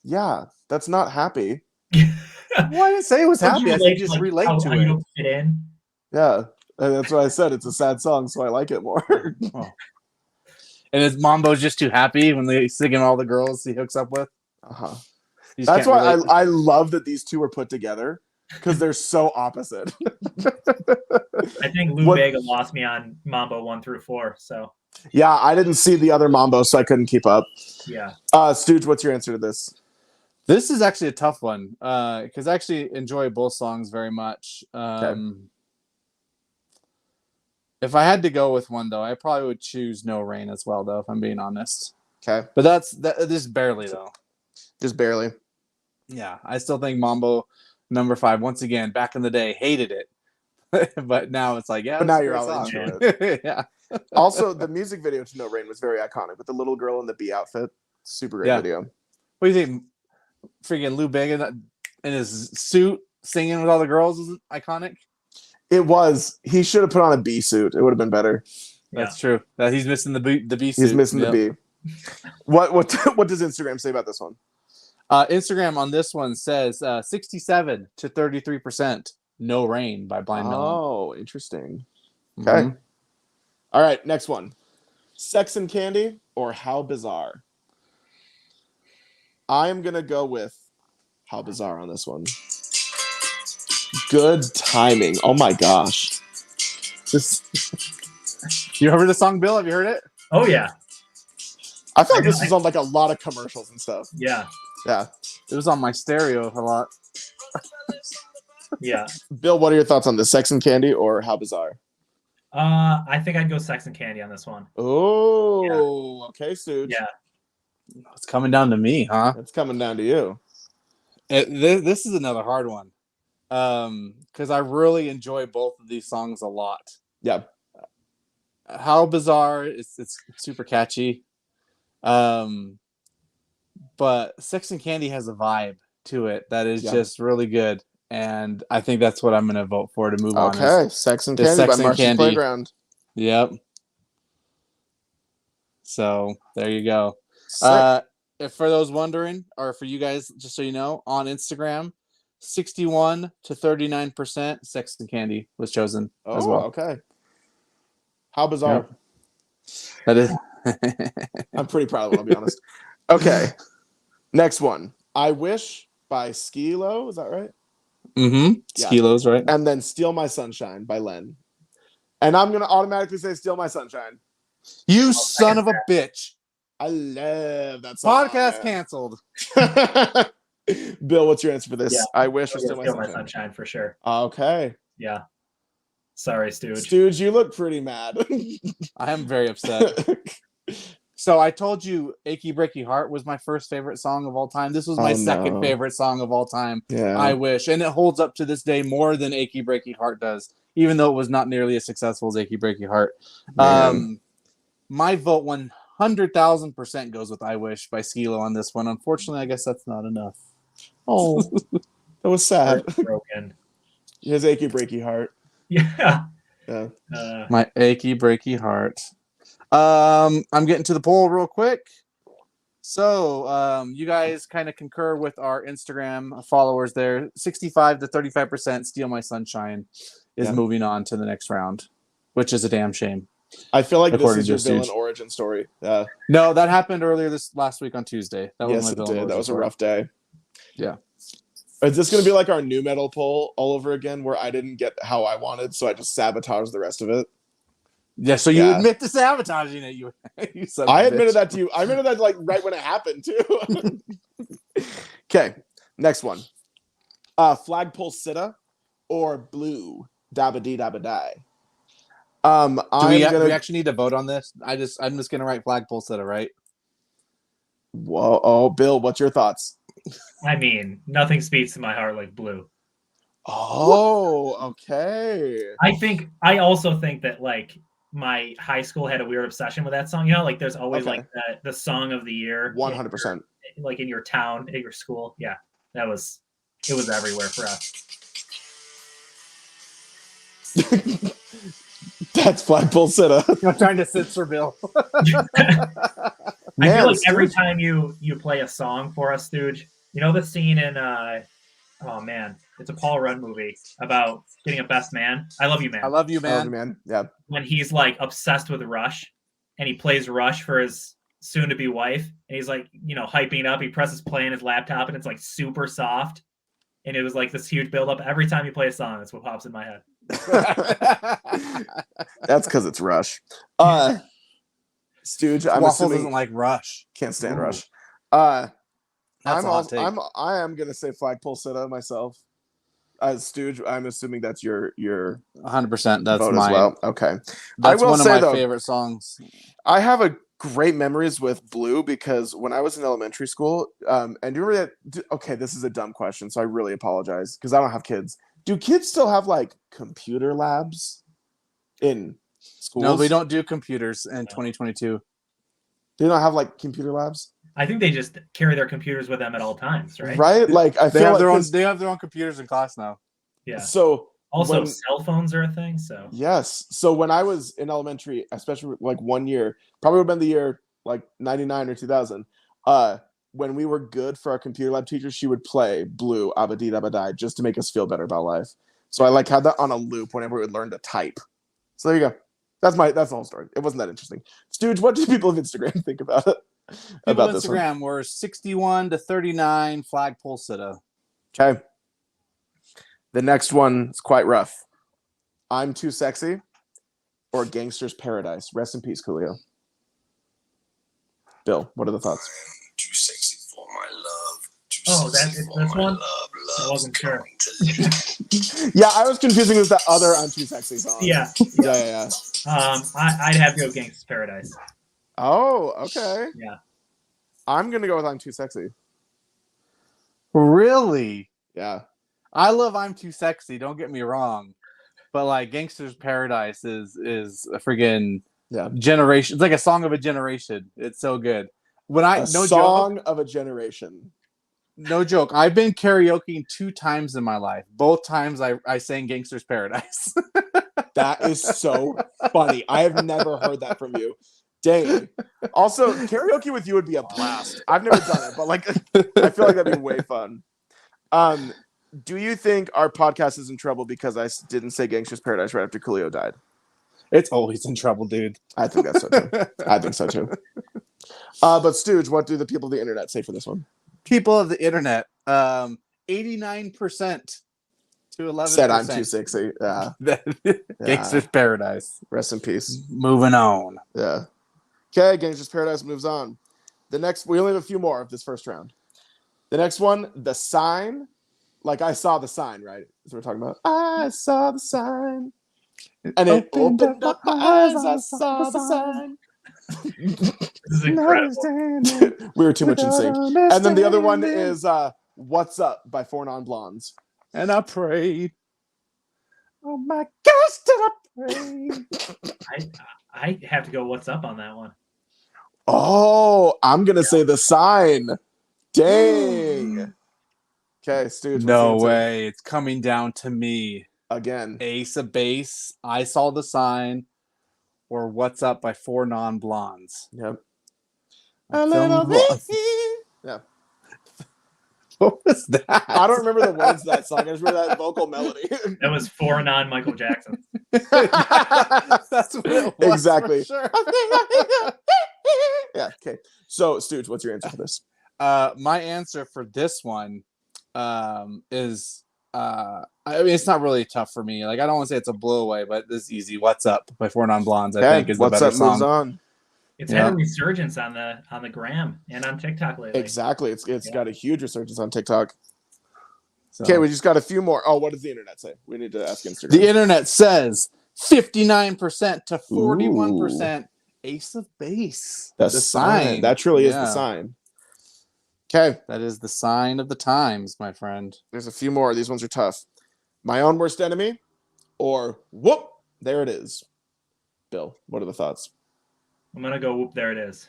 Yeah, that's not happy.
Well, I didn't say it was happy. I said just relate to it.
You don't fit in.
Yeah, that's what I said. It's a sad song, so I like it more.
Oh. And is Mambo just too happy when they're singing all the girls he hooks up with?
Uh-huh. That's why I love that these two were put together because they're so opposite.
I think Lou Bega lost me on Mambo 1 through 4. So
yeah, I didn't see the other Mambo, so I couldn't keep up.
Yeah.
Stooge, what's your answer to this?
This is actually a tough one because I actually enjoy both songs very much. If I had to go with one, though, I probably would choose No Rain as well, though, if I'm being honest.
Okay.
But that's just barely, though.
Just barely.
Yeah, I still think Mambo Number 5, once again, back in the day, hated it. But now it's like, yeah.
But now you're all into
it. Yeah.
Also, the music video to No Rain was very iconic with the little girl in the bee outfit. Super great video.
What do you think? Freaking Lou Bega in his suit singing with all the girls was iconic.
It was. He should have put on a bee suit. It would have been better.
That's true. He's missing the bee suit.
He's missing the bee. What does Instagram say about this one?
Instagram on this one says 67 to 33% No Rain by Blind Melon.
Oh, interesting. Okay. Mm-hmm. All right, next one. Sex and Candy or How Bizarre? I am going to go with How Bizarre on this one. Good timing. Oh my gosh.
You heard the song, Bill? Have you heard it?
Oh, yeah.
I feel like this is on like a lot of commercials and stuff.
Yeah.
Yeah.
It was on my stereo a lot.
Yeah.
Bill, what are your thoughts on this? Sex and Candy or How Bizarre?
I think I'd go Sex and Candy on this one.
Oh, okay, Stooge.
Yeah.
It's coming down to me, huh?
It's coming down to you.
This is another hard one. Because I really enjoy both of these songs a lot.
Yeah.
How Bizarre, it's super catchy. But Sex and Candy has a vibe to it that is just really good. And I think that's what I'm going to vote for to move on.
Okay, Sex and Candy by March's Playground.
Yep. So there you go. If for those wondering, or for you guys, just so you know, on Instagram, 61 to 39%, Sex and Candy was chosen as
Oh,
well.
okay. How bizarre.
Yep. That is.
I'm pretty proud of it, I'll be honest. Okay. Next one. I Wish by Skilo. Is that right?
Mm-hmm.
Yeah.
Skilos, right?
And then Steal My Sunshine by Len. And I'm going to automatically say Steal My Sunshine.
You son of a bitch.
I love that song.
Podcast canceled.
Bill, what's your answer for this?
Yeah.
I Wish or Steal My
Steal My
Sunshine?
Sunshine for sure.
Okay.
Yeah. Sorry, Stooge.
Stooge, you look pretty mad.
I am very upset. So I told you Achy Breaky Heart was my first favorite song of all time. This was my second favorite song of all time.
Yeah.
I Wish. And it holds up to this day more than Achy Breaky Heart does, even though it was not nearly as successful as Achy Breaky Heart. My vote 100,000% goes with I Wish by Skilo on this one. Unfortunately, I guess that's not enough.
Oh, that was sad.
Broken.
His Achy Breaky Heart.
Yeah.
Yeah.
My Achy Breaky Heart. I'm getting to the poll real quick. So you guys kind of concur with our Instagram followers there. 65 to 35% Steal My Sunshine is moving on to the next round, which is a damn shame.
I feel like
According
this is your
to
villain
Stooge.
origin story.
No, that happened earlier this last week on Tuesday. That was
Yes,
my
it
villain
did. That
origin
was a
story.
rough day.
Yeah.
Is this going to be like our new metal poll all over again, where I didn't get how I wanted, so I just sabotaged the rest of it?
Yeah, so you admit to sabotaging it. You son of
I
a
admitted
bitch.
that to you. I admitted that like right when it happened too. Okay, next one. Flagpole Sitta or Blue Dabba Dee Dabba Die.
We actually need to vote on this? I'm just gonna write Flagpole Sitta, right?
Whoa, oh, Bill, what's your thoughts?
I mean, nothing speaks to my heart like Blue.
Oh, okay.
I also think that like my high school had a weird obsession with that song. You know, like there's always like the song of the year.
100%.
Like in your town, at your school. Yeah. It was everywhere for us.
That's Flagpole Sitta.
I'm trying to censor Bill.
I feel like every time you play a song for us, Stooge, you know the scene in oh man, it's a Paul Rudd movie about getting a best man. I Love You, Man.
I love you, man.
I love you, man. Yeah.
When he's like obsessed with Rush and he plays Rush for his soon to be wife, and he's like, you know, hyping it up. He presses play on his laptop and it's like super soft. And it was like this huge buildup. Every time you play a song, that's what pops in my head.
That's because it's Rush. Stooge, I'm
Waffles
assuming
doesn't like Rush.
Can't stand
Ooh.
Rush.
That's a hot take.
I am gonna say Flagpole Sitta myself. As Stooge, I'm assuming that's your
100%. That's
vote
mine.
as well. Okay.
That's
I will
one of
say,
my
though,
favorite songs.
I have a great memories with Blue because when I was in elementary school, and do you remember that? Okay, this is a dumb question, so I really apologize because I don't have kids. Do kids still have like computer labs in schools?
No, we don't do computers in 2022.
They don't have like computer labs.
I think they just carry their computers with them at all times, right?
Right? Like I
They
feel
have
like
their own. They have their own computers in class now.
Yeah.
So
also, cell phones are a thing. So
yes. So when I was in elementary, especially like one year, probably would have been the year like 99 or 2000. When we were good for our computer lab teacher, she would play Blue Abadi Dabadai just to make us feel better about life. So I like had that on a loop whenever we would learn to type. So there you go. That's the whole story. It wasn't that interesting. Stooge, what do people of Instagram think about it?
People on Instagram were 61 to 39 Flagpole Sitta.
Okay. The next one is quite rough. I'm Too Sexy or Gangster's Paradise. Rest in peace, Coolio. Bill, what are the thoughts?
Too sexy for my love.
Oh, that's one? I wasn't sure.
Yeah, I was confusing with the other I'm Too Sexy song.
Yeah. I'd have to go Gangsta's Paradise.
Oh, okay.
Yeah.
I'm going to go with I'm Too Sexy.
Really?
Yeah.
I love I'm Too Sexy, don't get me wrong. But like Gangster's Paradise is a friggin' generation. It's like a song of a generation. It's so good.
Song of a generation.
No joke. I've been karaokeing 2 times in my life. Both times I sang Gangster's Paradise.
That is so funny. I have never heard that from you. Dang. Also, karaoke with you would be a blast. I've never done it, but like I feel like that'd be way fun. Do you think our podcast is in trouble because I didn't say Gangsta's Paradise right after Coolio died?
It's always in trouble, dude.
I think that's so too. I think so too. But Stooge, what do the people of the internet say for this one?
People of the internet, 89% to 11%.
Said I'm too sexy. Yeah.
Gangsta's Paradise.
Rest in peace.
Moving on.
Yeah. Okay, Gangsta's Paradise moves on. The next, we only have a few more of this first round. The next one, The Sign. Like I saw the sign, right? That's what we're talking about. I saw the sign. And it opened up my eyes. I saw the sign.
This is incredible.
We were too much in sync. And then the other one is What's Up by Four Non-Blondes.
And I prayed. Oh my gosh, did I pray?
I have to go What's Up on that one.
Oh, I'm going to say The Sign. Dang. Okay, Stooge.
No way. It's coming down to me.
Again.
Ace of Base, I Saw the Sign, or What's Up by Four Non-Blondes.
Yep.
Yeah. What was that?
I don't remember the words of that song. I just remember that vocal melody.
That was 4 non-Michael Jackson.
That's what it was.
Exactly.
For sure.
Yeah, okay. So, Stooge, what's your answer for this?
My answer for this one is I mean, it's not really tough for me. Like, I don't want to say it's a blow away, but this is easy. What's Up by Four Non-Blondes, I think, is the
What's
better
Up
song.
moves on.
It's had a resurgence on the gram and on TikTok lately.
Exactly. It's got a huge resurgence on TikTok.
So.
Okay, we just got a few more. Oh, what does the internet say? We need to ask Instagram.
The internet says 59% to 41% Ace of Base.
The sign. That truly is the sign. Okay.
That is the sign of the times, my friend.
There's a few more. These ones are tough. My Own Worst Enemy or Whoop, There It Is. Bill, what are the thoughts?
I'm going to go Whoop, There It Is.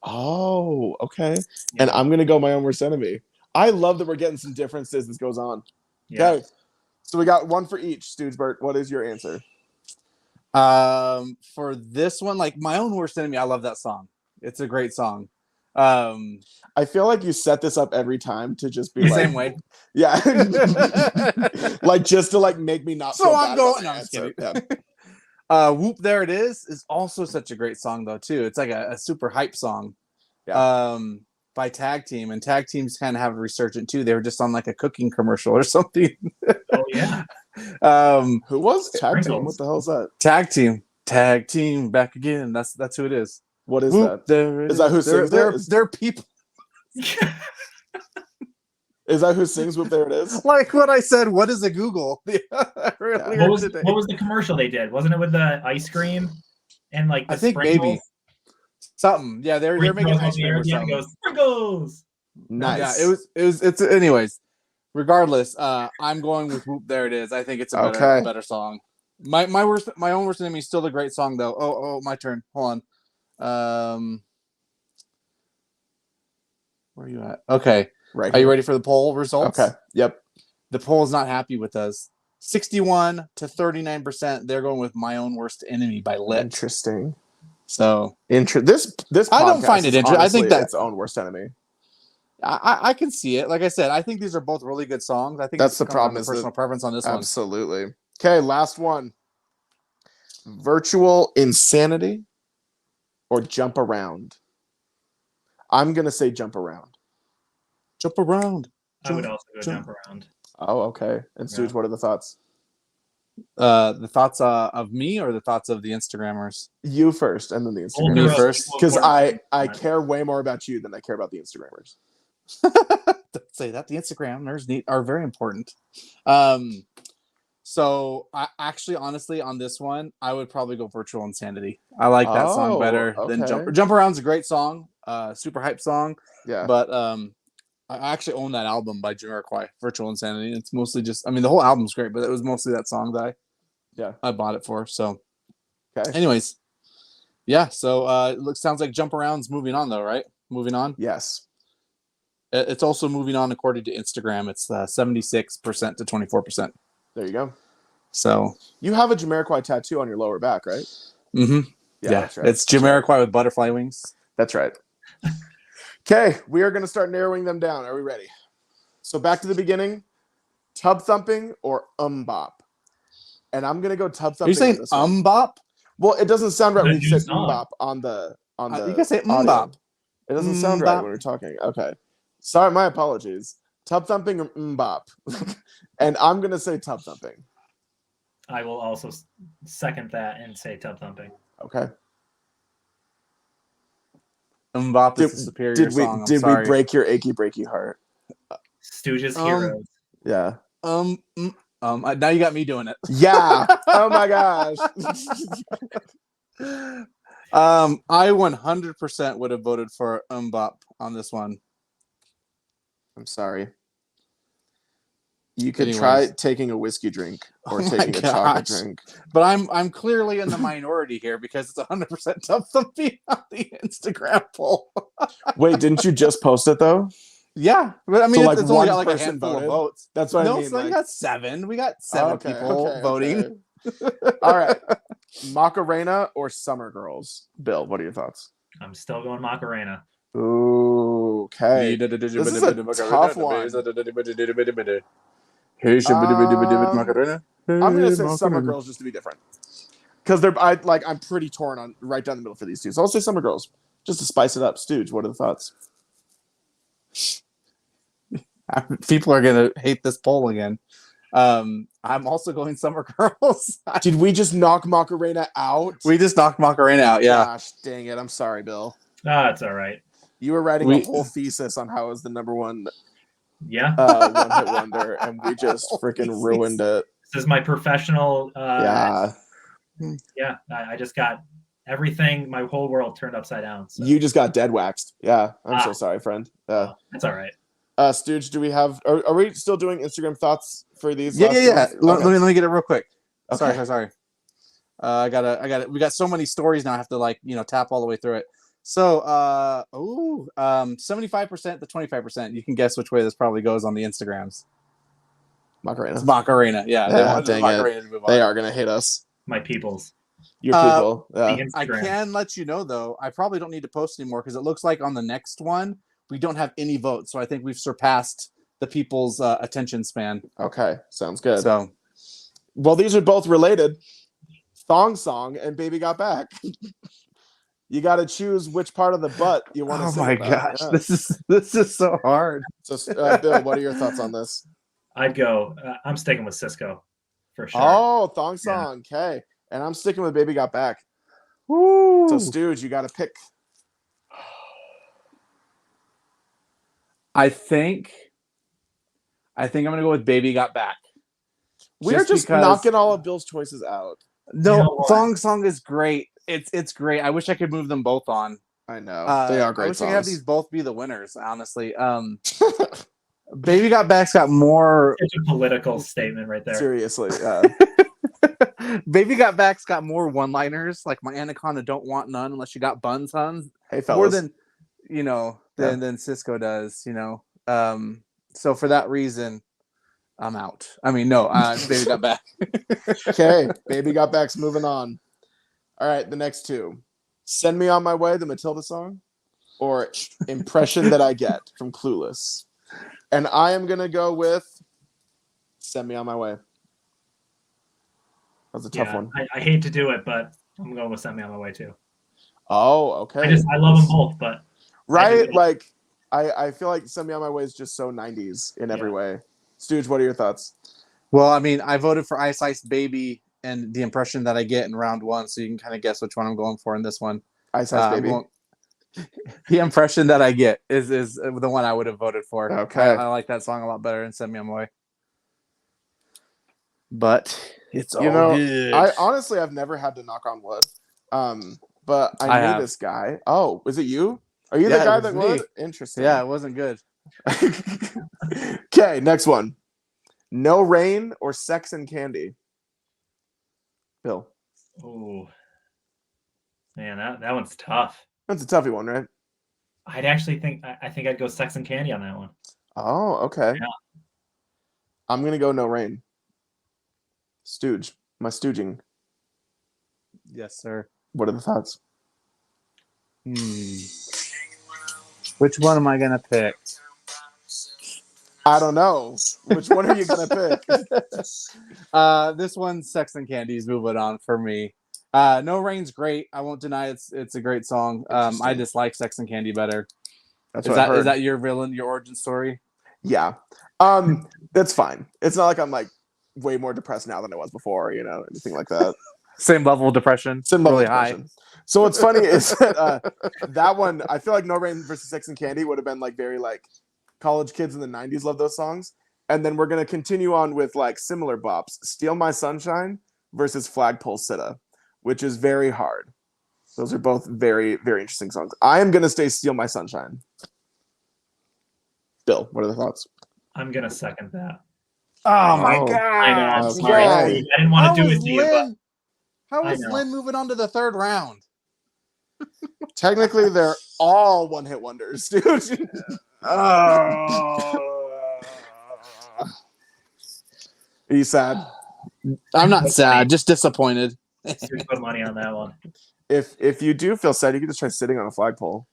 Oh, okay.
Yeah.
And I'm going to go My Own Worst Enemy. I love that we're getting some differences as goes on.
Yeah.
Okay. So we got one for each. Stoogebert, what is your answer?
For this one, like My Own Worst Enemy, I love that song. It's a great song.
I feel like you set this up every time to just be
the
like,
same way.
Yeah. Like just to like make me not
So
feel
I'm
bad
going.
about
No,
my
I'm just
answer.
kidding.
Yeah.
Whoop, There It Is also such a great song though too. It's like a super hype song.
Yeah.
By Tag Team, and Tag Teams kind of have a resurgent too. They were just on like a cooking commercial or something.
Oh yeah.
Who was Tag Team?
Sprinkles.
What the hell is that?
Tag Team back again. That's who it is.
What is
Whoop,
that?
There it
Is that who sings it?
They're people
Is that who sings Whoop There It Is?
like what I said. What is a Google?
What was the commercial they did? Wasn't it with the ice cream and like the
I think
sprinkles?
maybe something. Yeah, they're making ice cream or something.
Goes, sprinkles.
Nice.
Yeah, it's anyways. Regardless, I'm going with Whoop There It Is. I think it's a better song. My Own Worst Enemy is still a great song though. Oh, my turn. Hold on. Where are you at? Okay.
Right.
Are you ready for the poll results?
Okay. Yep.
The poll is not happy with us. 61 to 39%. They're going with My Own Worst Enemy by Lit.
Interesting.
So
this
I don't find it interesting. I think that
its own worst enemy.
I can see it. Like I said, I think these are both really good songs. I think
That's the
comes
problem,
down to
is
personal preference on this one.
Absolutely. Okay, last one. Virtual Insanity or Jump Around? I'm gonna say Jump Around.
Jump around.
I would also go Jump Around.
Oh, okay. And Stooge, what are the thoughts?
The thoughts of me or the thoughts of the Instagrammers?
You first, and then the
Me
Instagrammers.
first?
Because I care way more about you than I care about the Instagrammers.
Don't say that. The Instagrammers are very important. So I actually, honestly, on this one, I would probably go Virtual Insanity. I like that song better than Jump Around's a great song, super hype song.
Yeah.
But I actually own that album by Jamiroquai, Virtual Insanity. It's mostly just, I mean, the whole album's great, but it was mostly that song that I bought it for. So, anyways, yeah. So sounds like Jump Around's moving on though, right? Moving on.
Yes.
It's also moving on according to Instagram. It's 76% to 24%.
There you go.
So
you have a Jamiroquai tattoo on your lower back, right?
Mm-hmm. Yeah,
that's right.
It's Jamiroquai with butterfly wings.
That's right. Okay, we are going to start narrowing them down. Are we ready? So back to the beginning. Tub thumping or bop. And I'm gonna go tub thumping.
Are you saying
on this one.
bop?
Well, it doesn't sound right
The
when you
new
said
song.
bop on the
You can say
audio.
bop.
It doesn't sound right
Mbop.
when we're talking. Okay. Sorry, my apologies. Tub thumping or bop. And I'm gonna say tub thumping.
I will also second that and say tub thumping.
Okay.
Mbop is the superior
Did we
song. I'm sorry.
break your achy breaky heart?
Stooges Heroes.
Yeah.
Now you got me doing it.
Yeah. Oh my gosh.
I 100% would have voted for bop on this one.
I'm sorry. You could try taking a whiskey drink or taking a chocolate drink.
But I'm clearly in the minority here because it's 100% tub thumping on the Instagram poll.
Wait, didn't you just post it though?
Yeah, but I mean,
So,
it's only got
one
like a
person
handful
voted?
of votes.
That's what I mean.
So you got 7. We got 7 people voting.
Okay. All right. Macarena or Summer Girls? Bill, what are your thoughts?
I'm still going Macarena.
Ooh, okay. This is a tough one. I'm gonna say Summer Girls just to be different, because I'm pretty torn on right down the middle for these two. So I'll say Summer Girls just to spice it up. Stooge, what are the thoughts?
People are gonna hate this poll again. I'm also going Summer Girls.
Did we just knock Macarena out?
We just knocked Macarena out. Yeah.
Gosh, dang it! I'm sorry, Bill.
It's all right.
You were writing a whole thesis on how it was the number one
Yeah.
one hit wonder, and we just freaking ruined it.
This is my professional.
Yeah.
Yeah. I just got everything. My whole world turned upside down. So.
You just got dead waxed. Yeah. I'm so sorry, friend.
That's all right.
Stooge, do we have? Are we still doing Instagram thoughts for these?
Yeah.
Okay.
Let me get it real quick.
Okay.
Sorry. I got it. We got so many stories now. I have to tap all the way through it. So, 75% to 25%. You can guess which way this probably goes on the Instagrams.
Macarena.
It's Macarena. Yeah, they want
Macarena to move on. They are gonna hate us.
My peoples.
Your people.
I can let you know though. I probably don't need to post anymore because it looks like on the next one we don't have any votes. So I think we've surpassed the people's attention span.
Okay, sounds good.
So,
well, these are both related. Thong Song and Baby Got Back. You got to choose which part of the butt you want to sing about.
Gosh,
yeah.
this is so hard.
So, Bill, what are your thoughts on this?
I'd go. I'm sticking with Cisco for sure.
Oh, Thong Song. Yeah. Okay, and I'm sticking with Baby Got Back.
Woo.
So, Stooge, you got to pick.
I think I'm gonna go with Baby Got Back.
We're just knocking all of Bill's choices out.
No, Thong Song is great. It's great. I wish I could move them both on.
I know. They are great
I wish
songs.
I could have these both be the winners, honestly. Baby Got Back's got more...
It's a political statement right there.
Seriously, yeah.
Baby Got Back's got more one-liners, like my anaconda don't want none unless you got buns, hun.
Hey, fellas.
More than, than Cisco does, So for that reason, I'm out. I mean, no, Baby Got Back.
Okay, Baby Got Back's moving on. All right, the next two. Send Me On My Way, the Matilda song, or Impression That I Get from Clueless. And I am going to go with Send Me On My Way. That's a tough one.
I hate to do it, but I'm going with Send Me On My Way too.
Oh, okay.
I love them both, but...
Right? I feel like Send Me On My Way is just so 90s in every way. Stooge, what are your thoughts?
Well, I mean, I voted for Ice Ice Baby and the impression that I get in round one, so you can kind of guess which one I'm going for in this one.
Ice Ice Baby.
The impression that I get is the one I would have voted for.
Okay.
I like that song a lot better than Send Me On My Way. But it's all good.
I honestly, I've never had to knock on wood. But I knew this guy. Oh, was it you? Are you the guy that would? Interesting.
Yeah, it wasn't good.
Okay, next one. No Rain or Sex and Candy? Bill.
Oh, man, that one's tough.
That's a toughie one, right?
I'd actually think I'd go Sex and Candy on that one.
Oh, okay.
Yeah.
I'm gonna go No Rain. Stooge, my stooging.
Yes, sir.
What are the thoughts?
Which one am I gonna pick?
I don't know. Which one are you gonna pick?
This one's Sex and Candy's moving on for me. No Rain's great. I won't deny it's a great song. I just like Sex and Candy better.
That's what I heard.
Is that your villain, your origin story?
Yeah. It's fine. It's not like I'm like way more depressed now than I was before, anything like that.
Same level of depression.
Same level
really
of depression. So what's funny is that that one, I feel like No Rain versus Sex and Candy would have been like very like college kids in the 90s love those songs. And then we're gonna continue on with like similar bops. Steal My Sunshine versus Flagpole Sitta, which is very hard. Those are both very, very interesting songs. I am gonna stay Steal My Sunshine. Bill, what are the thoughts?
I'm gonna second that.
Oh my
Oh,
god!
I know. I'm
Okay.
sorry. I didn't want to do it to you, but
How
I
is
know.
Lynn moving on to the third round?
Technically, they're all one-hit wonders, dude.
Oh.
Are you sad?
I'm not sad, just disappointed.
Seriously, put money on that one.
If you do feel sad, you can just try sitting on a flagpole.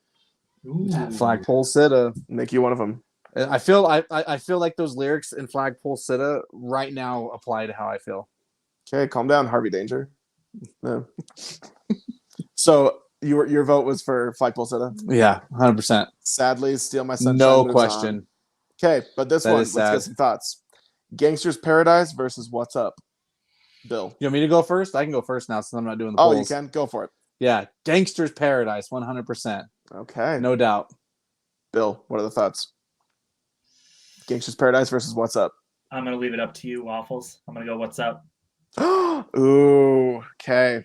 Ooh.
Flagpole Sitta.
Make you one of them.
I feel like those lyrics in Flagpole Sitta right now apply to how I feel.
Okay, calm down, Harvey Danger. No. So your vote was for Flagpole Sitta?
Yeah, 100%.
Sadly, Steal My Sunshine.
No
moves
question.
on. Okay, but this
That
one,
is
let's
sad.
get some thoughts. Gangster's Paradise versus What's Up? Bill.
You want me to go first? I can go first now since I'm not doing the
Oh,
polls.
you can? Go for it.
Yeah, Gangster's Paradise, 100%.
Okay.
No doubt.
Bill, what are the thoughts? Gangster's Paradise versus What's Up?
I'm gonna leave it up to you, Waffles. I'm gonna go. What's up?
Ooh, okay.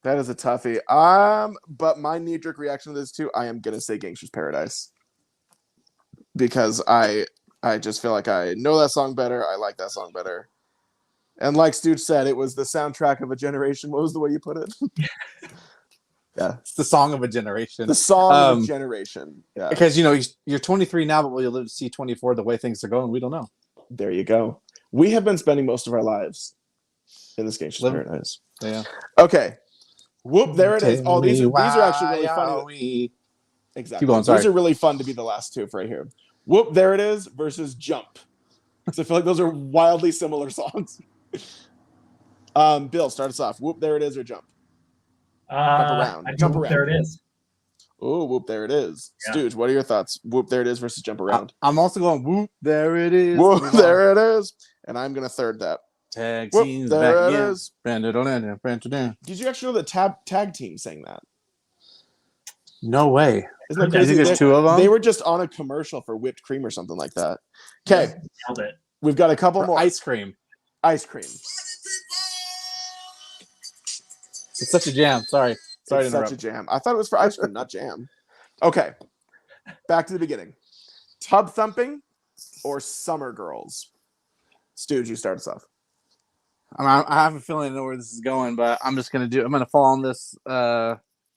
That is a toughie. But my knee-jerk reaction to this too, I am gonna say Gangster's Paradise. Because I just feel like I know that song better. I like that song better. And like Stooge said, it was the soundtrack of a generation. What was the way you put it? Yeah.
It's the song of a generation.
The song of a generation. Yeah.
Because, you're 23 now, but will you live to see 24 the way things are going? We don't know.
There you go. We have been spending most of our lives in this Gangster's Paradise.
Yeah.
Okay. Whoop, there it is. Oh, these are actually really funny. Exactly.
Keep going, sorry.
These are really fun to be the last two right here. Whoop, there it is versus Jump. Because I feel like those are wildly similar songs. Bill, start us off. Whoop, there it is, or Jump? Jump around. Jump around.
There it is.
Oh, Whoop, there it is.
Yeah.
Stooge, what are your thoughts? Whoop, there it is versus Jump Around.
I'm also going, whoop, there it is.
Whoop, there it is. And I'm going to third that.
Tag
Whoop,
teams
there
back
it
again.
is. Did you actually know the tag team sang that?
No way.
Isn't that
I
crazy?
think there's two of them.
They were just on a commercial for whipped cream or something like that. Okay,
Nailed it.
we've got a couple more.
Ice cream.
Ice cream.
It's such a jam. Sorry to
It's
interrupt.
such a jam. I thought it was for ice cream, not jam. Okay, back to the beginning. Tub thumping or Summer Girls? Stooge, you start us off.
I have a feeling I know where this is going, but I'm gonna fall on this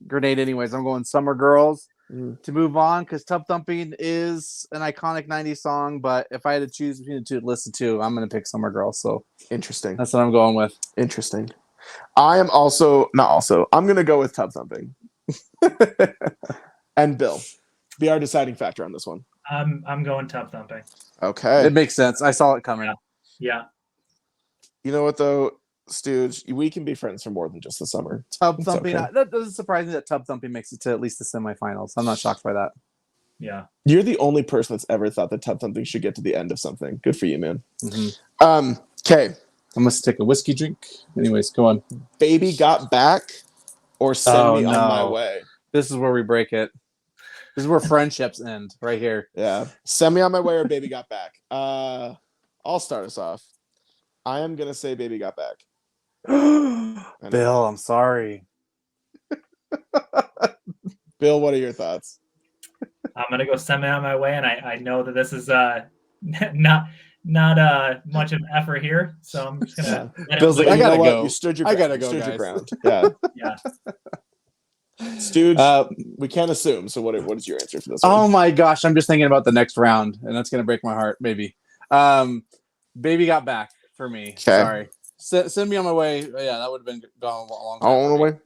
grenade anyways. I'm going Summer Girls to move on because Tub Thumping is an iconic 90s song, but if I had to choose between the two to listen to, I'm gonna pick Summer Girls. So
Interesting.
that's what I'm going with.
Interesting. I am I'm gonna go with Tub Thumping. And Bill, be our deciding factor on this one.
I'm going Tub Thumping.
Okay.
It makes sense. I saw it coming.
Yeah.
You know what though, Stooge? We can be friends for more than just the summer.
Tub
It's
Thumping.
okay.
That doesn't surprise me that Tub Thumping makes it to at least the semifinals. I'm not shocked by that.
Yeah.
You're the only person that's ever thought that Tub Thumping should get to the end of something. Good for you, man.
Mm-hmm.
Okay.
I must take a whiskey drink. Anyways, go on.
Baby Got Back or Send Me On My Way?
This is where we break it. This is where friendships end, right here.
Yeah. Send Me On My Way or Baby Got Back? I'll start us off. I am going to say Baby Got Back.
Bill, I'm sorry.
Bill, what are your thoughts?
I'm gonna go Send Me On My Way, and I know that this is not much of an effort here, so I'm just gonna.
Bill's like,
But
I
you know
gotta
what?
go.
You stood your
I
ground.
gotta go,
You stood your
guys.
ground. Yeah.
Yeah.
Stooge, we can't assume. So what is your answer for this
Oh
one?
my gosh, I'm just thinking about the next round, and that's gonna break my heart. Maybe. Baby Got Back for me.
Okay.
Sorry. Send Me On My Way. Yeah, that would have been gone a long time.
On the
for me.
way.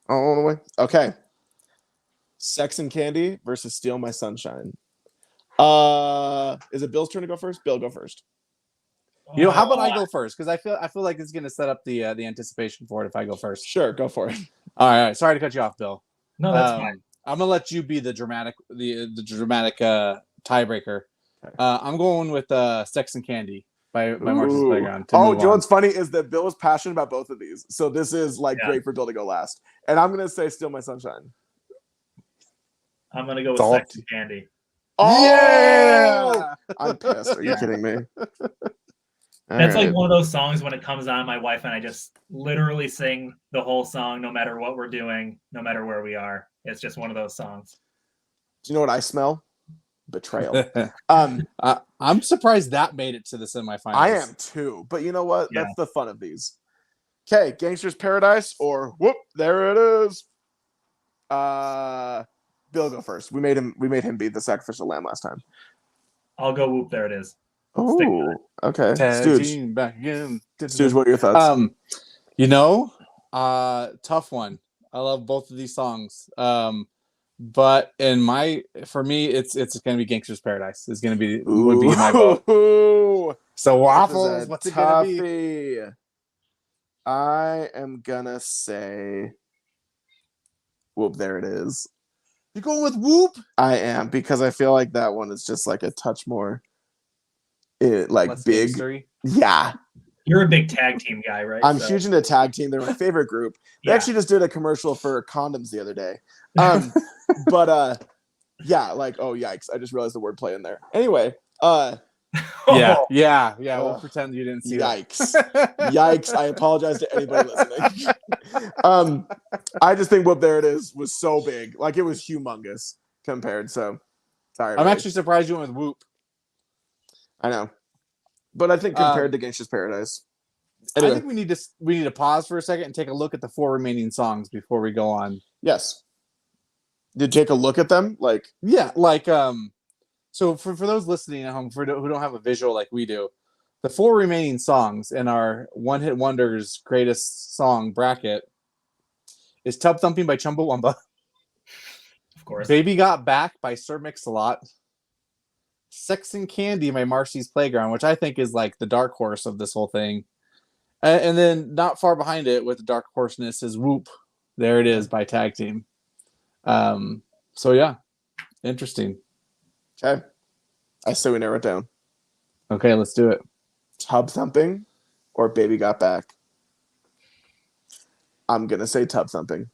On the way. Okay. Sex and Candy versus Steal My Sunshine. Is it Bill's turn to go first? Bill, go first.
How about I go first? Because I feel like it's gonna set up the anticipation for it if I go first.
Sure, go for it.
All right. Sorry to cut you off, Bill.
No, that's fine.
I'm gonna let you be the dramatic tiebreaker. I'm going with Sex and Candy by Marcy's Playground.
Oh, you know what's funny is that Bill was passionate about both of these. So this is great for Bill to go last. And I'm gonna say Steal My Sunshine.
I'm gonna go with Sex and Candy.
Oh yeah! I'm pissed. Are you kidding me?
That's like one of those songs when it comes on, my wife and I just literally sing the whole song, no matter what we're doing, no matter where we are. It's just one of those songs.
Do you know what I smell? Betrayal.
I'm surprised that made it to the semifinals.
I am too, but you know what? Yeah. That's the fun of these. Okay, Gangster's Paradise or whoop, there it is. Bill, go first. We made him beat the Sacrificial Lamb last time.
I'll go whoop, there it is.
Oh, okay. Stooge. Stooge, what are your thoughts?
Tough one. I love both of these songs. But for me, it's gonna be Gangster's Paradise. Would be my vote. So Waffles, what's it gonna be?
I am gonna say Whoop, there it is.
You're going with Whoop?
I am, because I feel like that one is just like a touch more less big. Gangstery. Yeah.
You're a big tag team guy, right?
I'm huge into tag team. They're my favorite group. They actually just did a commercial for condoms the other day. But yeah, oh yikes. I just realized the wordplay in there. Anyway,
yeah. We'll pretend you didn't see
yikes. Yikes. I apologize to anybody listening. I just think Whoop, there it is was so big. It was humongous compared. So sorry.
I'm actually surprised you went with Whoop.
I know. But I think compared to Gangster's Paradise. Anyway.
I think we need to pause for a second and take a look at the 4 remaining songs before we go on.
Yes. Did you take a look at them?
So for those listening at home who don't have a visual like we do, the 4 remaining songs in our One Hit Wonders greatest song bracket is Tub Thumping by Chumbawamba.
Of course.
Baby Got Back by Sir Mix-a-Lot. Sex and Candy by Marcy's Playground, which I think is the dark horse of this whole thing. And then not far behind it with the dark horseness is Whoop. There it is by Tag Team. So yeah, interesting.
Okay. I say we narrow it down.
Okay, let's do it.
Tub Thumping or Baby Got Back? I'm going to say Tub Thumping.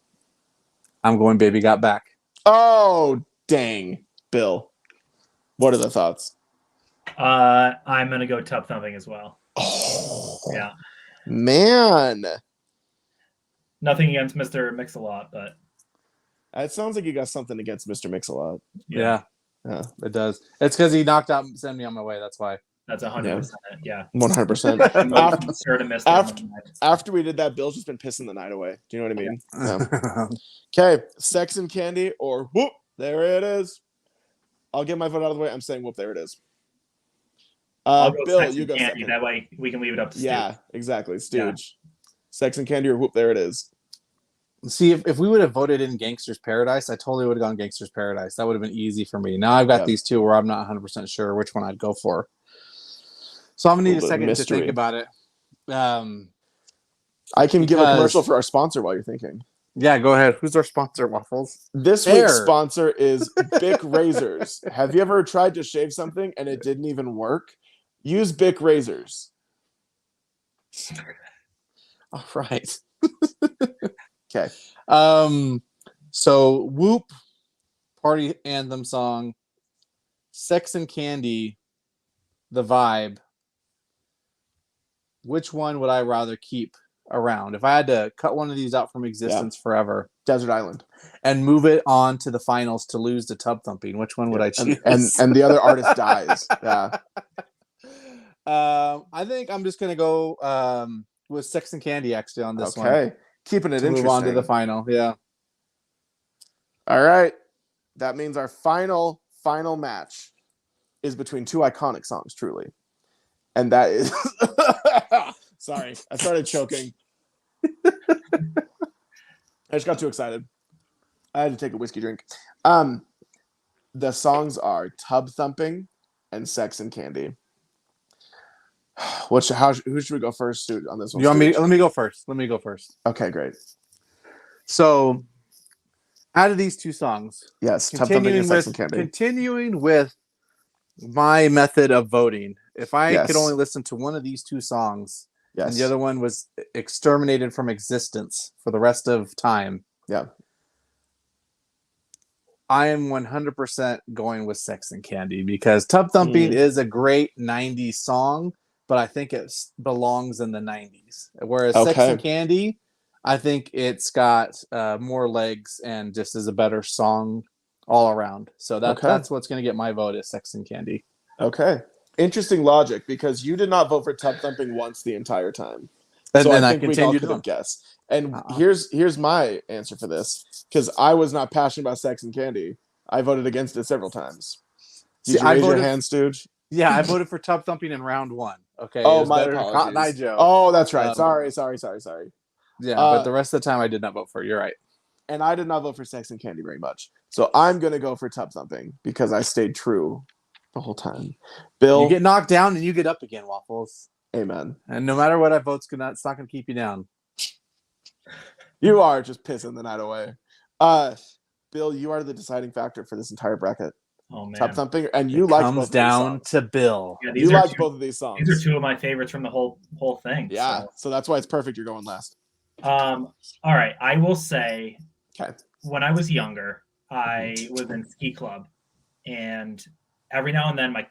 I'm going Baby Got Back.
Oh, dang. Bill, what are the thoughts?
I'm going to go Tub Thumping as well.
Oh,
yeah.
Man.
Nothing against Mr. Mix-a-Lot, but
it sounds like you got something against Mr. Mix-a-Lot.
Yeah, it does. It's because he knocked out Send Me On My Way. That's why.
That's 100%. Yeah.
100%. After we did that, Bill's just been pissing the night away. Do you know what I mean? Yeah. Okay. Sex and Candy or Whoop, there it is. I'll get my vote out of the way. I'm saying Whoop, there it is. Bill, you go
Candy.
second.
That way we can leave it up to Stooge.
Yeah, exactly. Stooge. Yeah. Sex and Candy or Whoop, there it is.
See, if we would have voted in Gangster's Paradise, I totally would have gone Gangster's Paradise. That would have been easy for me. Now I've got these two where I'm not 100% sure which one I'd go for. So I'm going to need a second to think about it.
I can give a commercial for our sponsor while you're thinking.
Yeah, go ahead. Who's our sponsor, Waffles?
This week's sponsor is Bic Razors. Have you ever tried to shave something and it didn't even work? Use Bic Razors.
All right.
Okay.
So Whoop, party anthem song, Sex and Candy, The Vibe. Which one would I rather keep around? If I had to cut one of these out from existence forever,
Desert Island,
and move it on to the finals to lose to Tub Thumping, which one would I choose?
And the other artist dies. Yeah.
I think I'm just gonna go with Sex and Candy actually on this one.
Okay. Keeping it interesting.
Move on to the final. Yeah.
All right. That means our final match is between 2 iconic songs, truly. And that is sorry, I started choking. I just got too excited. I had to take a whiskey drink. The songs are Tub Thumping and Sex and Candy. Who should we go first on this one?
You want me? Let me go first.
Okay, great.
So, out of these two songs,
Yes, Tub Thumping and Sex and Candy.
continuing with my method of voting, if I
Yes.
could only listen to one of these two songs,
Yes.
and the other one was exterminated from existence for the rest of time,
Yeah.
I am 100% going with Sex and Candy because Tub Thumping is a great 90s song, but I think it belongs in the 90s. Whereas Sex and Candy, I think it's got more legs and just is a better song all around. So that's what's going to get my vote is Sex and Candy.
Okay. Interesting logic because you did not vote for Tub Thumping once the entire time.
And
so
then
I think we all
continued
could
on.
guess. And here's my answer for this because I was not passionate about Sex and Candy. I voted against it several times. Did you raise your hand, Stooge?
Yeah, I voted for Tub Thumping in round one. Okay.
Oh, my apologies.
Cotton Eye Joe.
Oh, that's right. Sorry.
Yeah, but the rest of the time I did not vote for it. You're right.
And I did not vote for Sex and Candy very much. So I'm going to go for Tub Thumping because I stayed true the whole time. Bill.
You get knocked down and you get up again, Waffles.
Amen.
And no matter what I vote, it's not going to keep you down.
You are just pissing the night away. Bill, you are the deciding factor for this entire bracket.
Oh man,
Tub Thumping, and you like both
comes
of
down
these songs.
to Bill.
Yeah,
you like both of these songs.
These are two of my favorites from the whole thing.
Yeah, so that's why it's perfect. You're going last.
All right, I will say.
Okay.
When I was younger, I was in ski club, and every now and then, my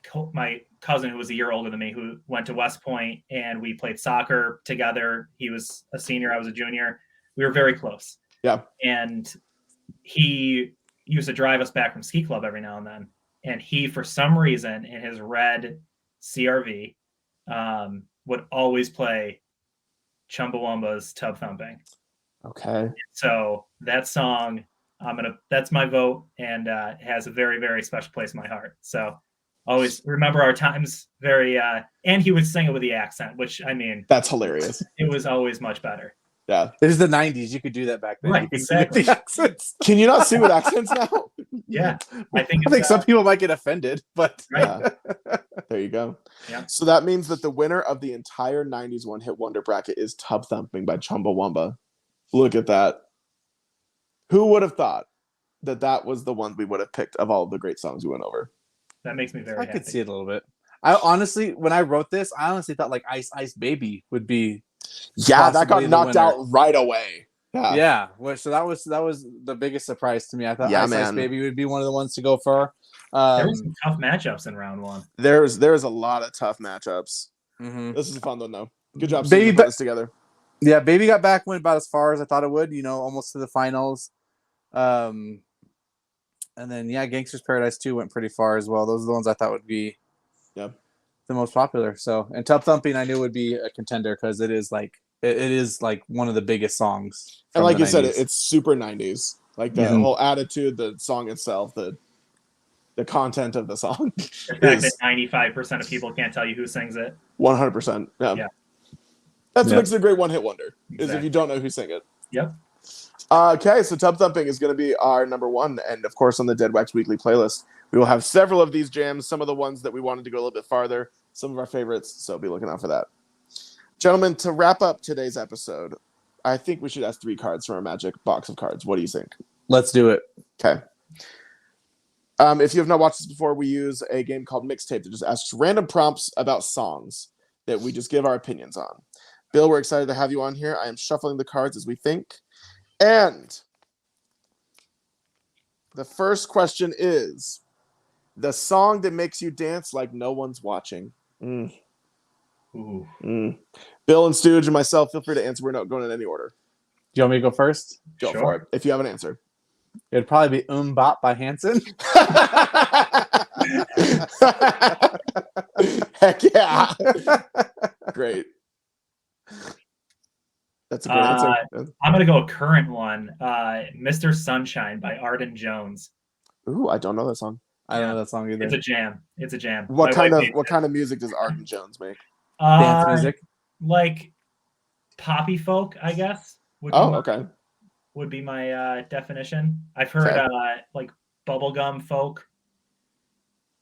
cousin, who was a year older than me, who went to West Point, and we played soccer together. He was a senior, I was a junior. We were very close.
Yeah.
And he used to drive us back from ski club every now and then. And he, for some reason, in his red CRV, would always play Chumbawamba's Tub Thumping.
Okay.
So that song, that's my vote, and has a very, very special place in my heart. So always remember our times very, and he would sing it with the accent, which, I mean,
that's hilarious.
It was always much better.
Yeah.
It is the 90s. You could do that back then.
Right, exactly.
The accents.
Can you not sing with accents now?
Yeah. I think
some people might get offended, but
right.
Yeah. There you go.
Yeah.
So that means that the winner of the entire 90s one-hit wonder bracket is Tub Thumping by Chumbawamba. Look at that. Who would have thought that was the one we would have picked of all of the great songs we went over?
That makes me very happy.
I could see it a little bit. I honestly, when I wrote this, I honestly thought like Ice Ice Baby would be.
Yeah, that got knocked out right away.
Yeah. So that was the biggest surprise to me. I thought Ice Ice Baby would be one of the ones to go for.
There were some tough matchups in round one.
There's a lot of tough matchups.
Mm-hmm.
This is a fun one though. Good job,
Baby,
putting this together.
Yeah, Baby Got Back went about as far as I thought it would. Almost to the finals. And then Gangster's Paradise 2 went pretty far as well. Those are the ones I thought would be the most popular. So, and Tub Thumping I knew would be a contender because it is like one of the biggest songs.
And like you
90s.
said, it's super 90s. Like the whole attitude, the song itself, the content of the song.
The fact that 95% of people can't tell you who sings it.
100%. Yeah. That's what makes it a great one-hit wonder. Exactly. Is if you don't know who sang it.
Yep.
Okay, so Tub Thumping is going to be our number one, and of course on the Deadwax Weekly playlist, we will have several of these jams, some of the ones that we wanted to go a little bit farther, some of our favorites, so be looking out for that. Gentlemen, to wrap up today's episode, I think we should ask 3 cards from our magic box of cards. What do you think?
Let's do it.
Okay. If you have not watched this before, we use a game called Mixtape that just asks random prompts about songs that we just give our opinions on. Bill, we're excited to have you on here. I am shuffling the cards as we think. And the first question is the song that makes you dance like no one's watching. Bill and Stooge and myself, feel free to answer. We're not going in any order.
Do you want me to go first?
Go for it, if you have an answer.
It'd probably be Bop by Hanson.
Heck yeah. Great. That's a good answer.
I'm going to go a current one. Mr. Sunshine by Arden Jones.
Ooh, I don't know that song.
I don't know that song either.
It's a jam.
What kind of music does Arden Jones make?
Dance music?
Like poppy folk, I guess. Would be my definition. I've heard like bubblegum folk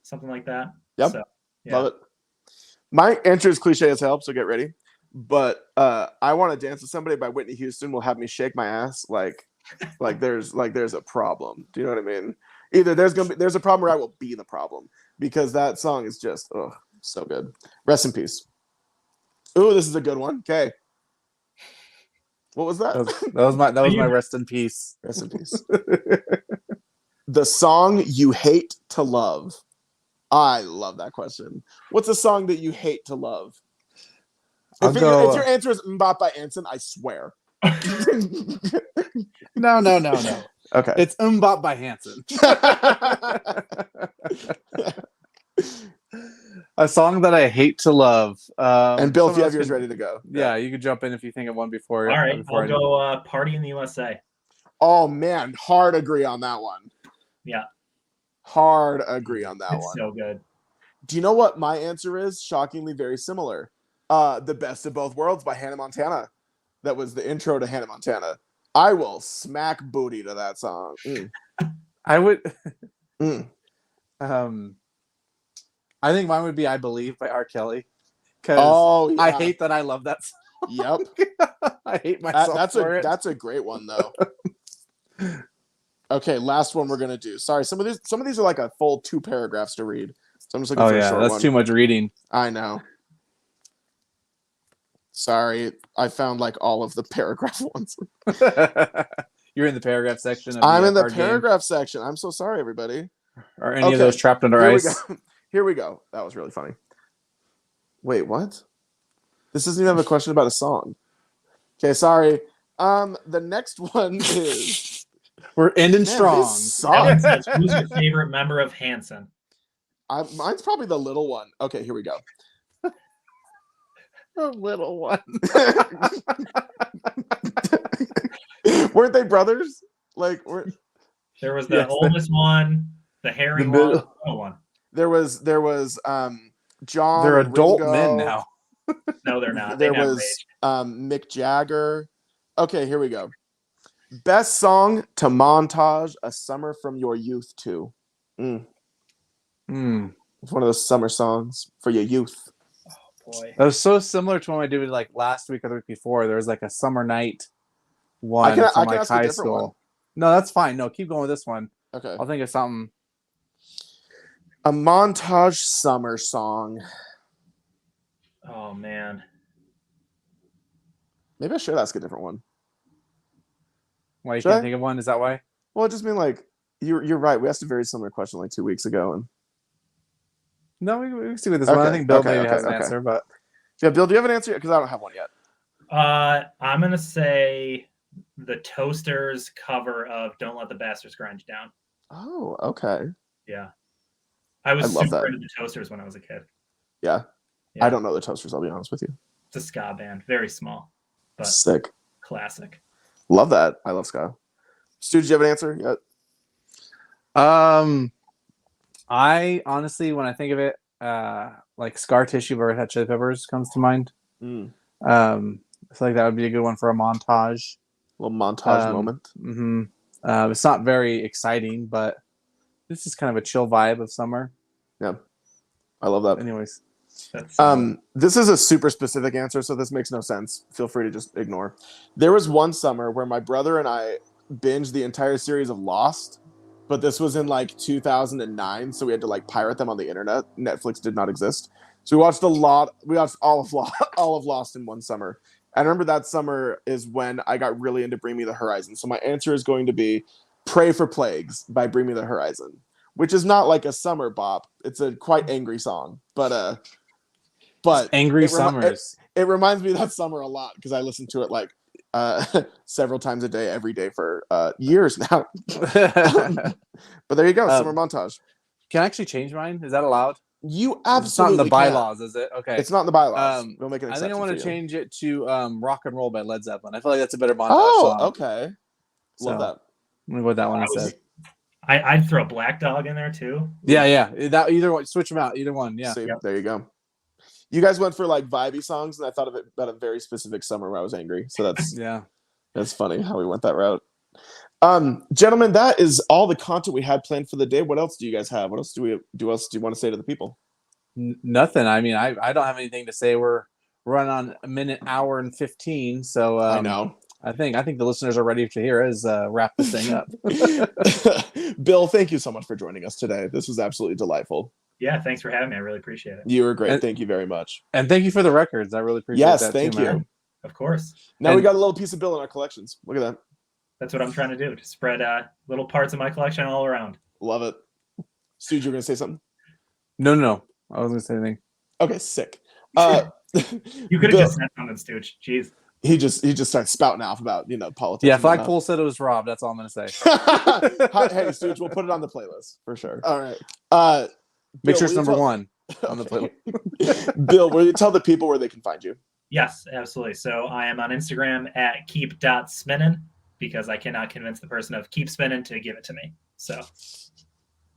something like that.
Yep.
So,
Love it. My answer is cliche as hell, so get ready. But I Want to Dance with Somebody by Whitney Houston will have me shake my ass like there's a problem. Do you know what I mean? Either there's a problem or I will be the problem, because that song is just so good. Rest in peace. Ooh, this is a good one. Okay. What was that?
That was my rest in peace.
Rest in peace. The song you hate to love. I love that question. What's a song that you hate to love? If your answer is Mbop by Hanson, I swear.
No.
Okay.
It's Mbop by Hanson. A song that I hate to love.
And Bill, if you have yours ready to go.
Yeah, you could jump in if you think of one before.
All right, I'll go Party in the USA.
Oh, man. Hard agree on that one.
Yeah.
Hard agree on that one.
It's so good.
Do you know what my answer is? Shockingly very similar. The Best of Both Worlds by Hannah Montana. That was the intro to Hannah Montana. I will smack booty to that song.
I would.
I
think mine would be "I Believe" by R. Kelly. Because I hate that I love that song.
Yep.
I hate myself for it.
That's a great one though. Okay, last one we're gonna do. Sorry, some of these are like a full 2 paragraphs to read. So I'm just looking for a short one.
That's too much reading.
I know. Sorry, I found like all of the paragraph ones.
You're in the paragraph section.
I'm in the paragraph section. I'm so sorry, everybody.
Are any of those trapped under ice?
Here we go. That was really funny. Wait, what? This doesn't even have a question about a song. Okay, sorry. The next one is
we're ending strong.
Who's your favorite member of Hanson?
Mine's probably the little one. Okay, here we go.
The little one.
Weren't they brothers?
There was the oldest one, the hairy one.
There was John.
They're adult
Ringo.
men now.
No, they're not.
There was Mick Jagger. Okay, here we go. Best song to montage a summer from your youth to. It's one of those summer songs for your youth.
Oh boy.
That was so similar to when I did like last week or the week before. There was like a summer night one from like high school. One. No, that's fine. No, keep going with this one.
Okay.
I'll think of something.
A montage summer song.
Oh man.
Maybe I should ask a different one.
Why you can't think of one? Is that why?
Well, it just mean like you're right. We asked a very similar question like 2 weeks ago, and
no, we can see with this one. I think Bill maybe has an answer, but
yeah, Bill, do you have an answer? Because I don't have one yet.
I'm gonna say the Toasters cover of "Don't Let the Bastards Grind You Down."
Oh, okay.
Yeah, I was super into the Toasters when I was a kid.
Yeah. I don't know the Toasters. I'll be honest with you.
It's a ska band, very small, but
sick,
classic.
Love that. I love ska. Stu, do you have an answer yet?
I honestly, when I think of it, like Scar Tissue by Red Hot Chili Peppers comes to mind. I feel like that would be a good one for a montage.
A little montage moment.
It's not very exciting, but this is kind of a chill vibe of summer.
Yeah. I love that.
Anyways.
This is a super specific answer, so this makes no sense. Feel free to just ignore. There was one summer where my brother and I binged the entire series of Lost, but this was in like 2009, so we had to like pirate them on the internet. Netflix did not exist, so we watched all of Lost in one summer. I remember that summer is when I got really into Bring Me the Horizon. So my answer is going to be "Pray for Plagues" by Bring Me the Horizon, which is not like a summer bop. It's a quite angry song, but
angry summers.
It reminds me of that summer a lot because I listened to it like several times a day, every day for years now. But there you go, summer montage.
Can I actually change mine? Is that allowed?
You absolutely
It's not in the bylaws, is it? Okay.
It's not in the bylaws. We'll make an exception.
I think I want to change it to "Rock and Roll" by Led Zeppelin. I feel like that's a better montage
song.
Oh,
okay. Love that.
I'm gonna go with that one instead.
I'd throw Black Dog in there too.
Yeah. That either one, switch them out. Either one. Yeah.
See, there you go. You guys went for like vibey songs, and I thought of it about a very specific summer where I was angry. So that's that's funny how we went that route. Gentlemen, that is all the content we had planned for the day. What else do you guys have? What else do you want to say to the people?
Nothing. I mean, I don't have anything to say. We're running on a minute, hour, and 15. So
I know.
I think the listeners are ready to hear us wrap this thing up.
Bill, thank you so much for joining us today. This was absolutely delightful.
Yeah, thanks for having me. I really appreciate it.
You were great. Thank you very much.
And thank you for the records. I really appreciate that.
Yes, thank you.
Man.
Of course.
Now we got a little piece of Bill in our collections. Look at that.
That's what I'm trying to do. To spread little parts of my collection all around.
Love it. Stooge, you were going to say something?
No. I wasn't going to say anything.
Okay, sick.
You could have just said something, Stooge. Jeez.
He just starts spouting off about politics.
Yeah, Flagpole said it was Rob. That's all I'm going to say.
Hey, Stooge, we'll put it on the playlist for sure.
All right.
Bill,
Make sure it's number one on the playlist.
Bill, will you tell the people where they can find you?
Yes, absolutely. So I am on Instagram at keep.spinnin because I cannot convince the person of Keep Spinning to give it to me. So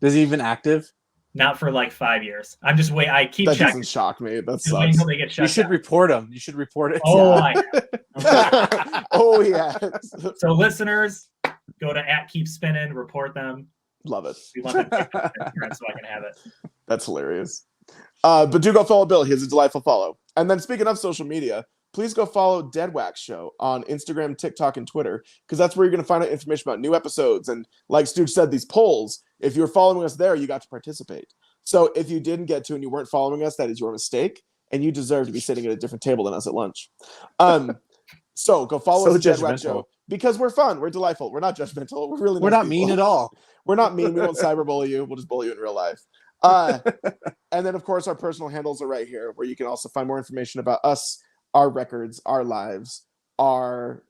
is he even active?
Not for like 5 years. I'm just waiting. I keep
that
checking.
Doesn't shock me. That
Just waiting
sucks.
until they get shut
You should
down.
report him. You should report it.
Oh,
Yeah. Oh, yeah.
So listeners, go to @keepspinning, report them.
Love it.
We want them to get on Instagram so I can have it.
That's hilarious. But do go follow Bill. He has a delightful follow. And then speaking of social media, please go follow Deadwax Show on Instagram, TikTok, and Twitter, because that's where you're going to find out information about new episodes. And like Stooge said, these polls, if you're following us there, you got to participate. So if you didn't get to and you weren't following us, that is your mistake, and you deserve to be sitting at a different table than us at lunch. So go follow us at Deadwax Show, because we're fun. We're delightful. We're not judgmental. We're really
We're
nice
not
people.
mean at all.
We're not mean. We won't cyberbully you. We'll just bully you in real life. And then, of course, our personal handles are right here, where you can also find more information about us, our records, our lives, our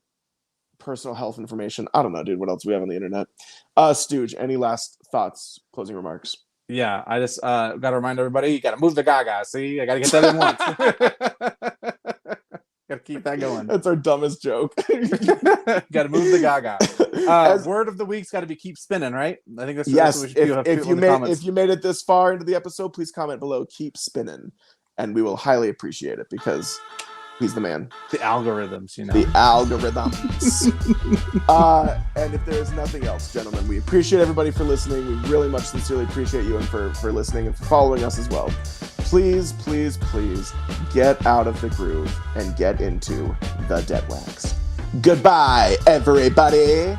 personal health information. I don't know, dude. What else do we have on the internet? Stooge, any last thoughts, closing remarks?
Yeah, I just got to remind everybody, you got to move the gaga. See, I got to get that in once. Got to keep that going.
That's our dumbest joke.
Got to move the gaga. Word of the week's got to be keep spinning, right? I think that's
yes.
what we should do.
If you made it this far into the episode, please comment below. Keep spinning, and we will highly appreciate it because he's the man.
The algorithms, you know.
The algorithms. And if there is nothing else, gentlemen, we appreciate everybody for listening. We really much sincerely appreciate you and for listening and for following us as well. Please, please, please get out of the groove and get into the Deadwax. Goodbye, everybody.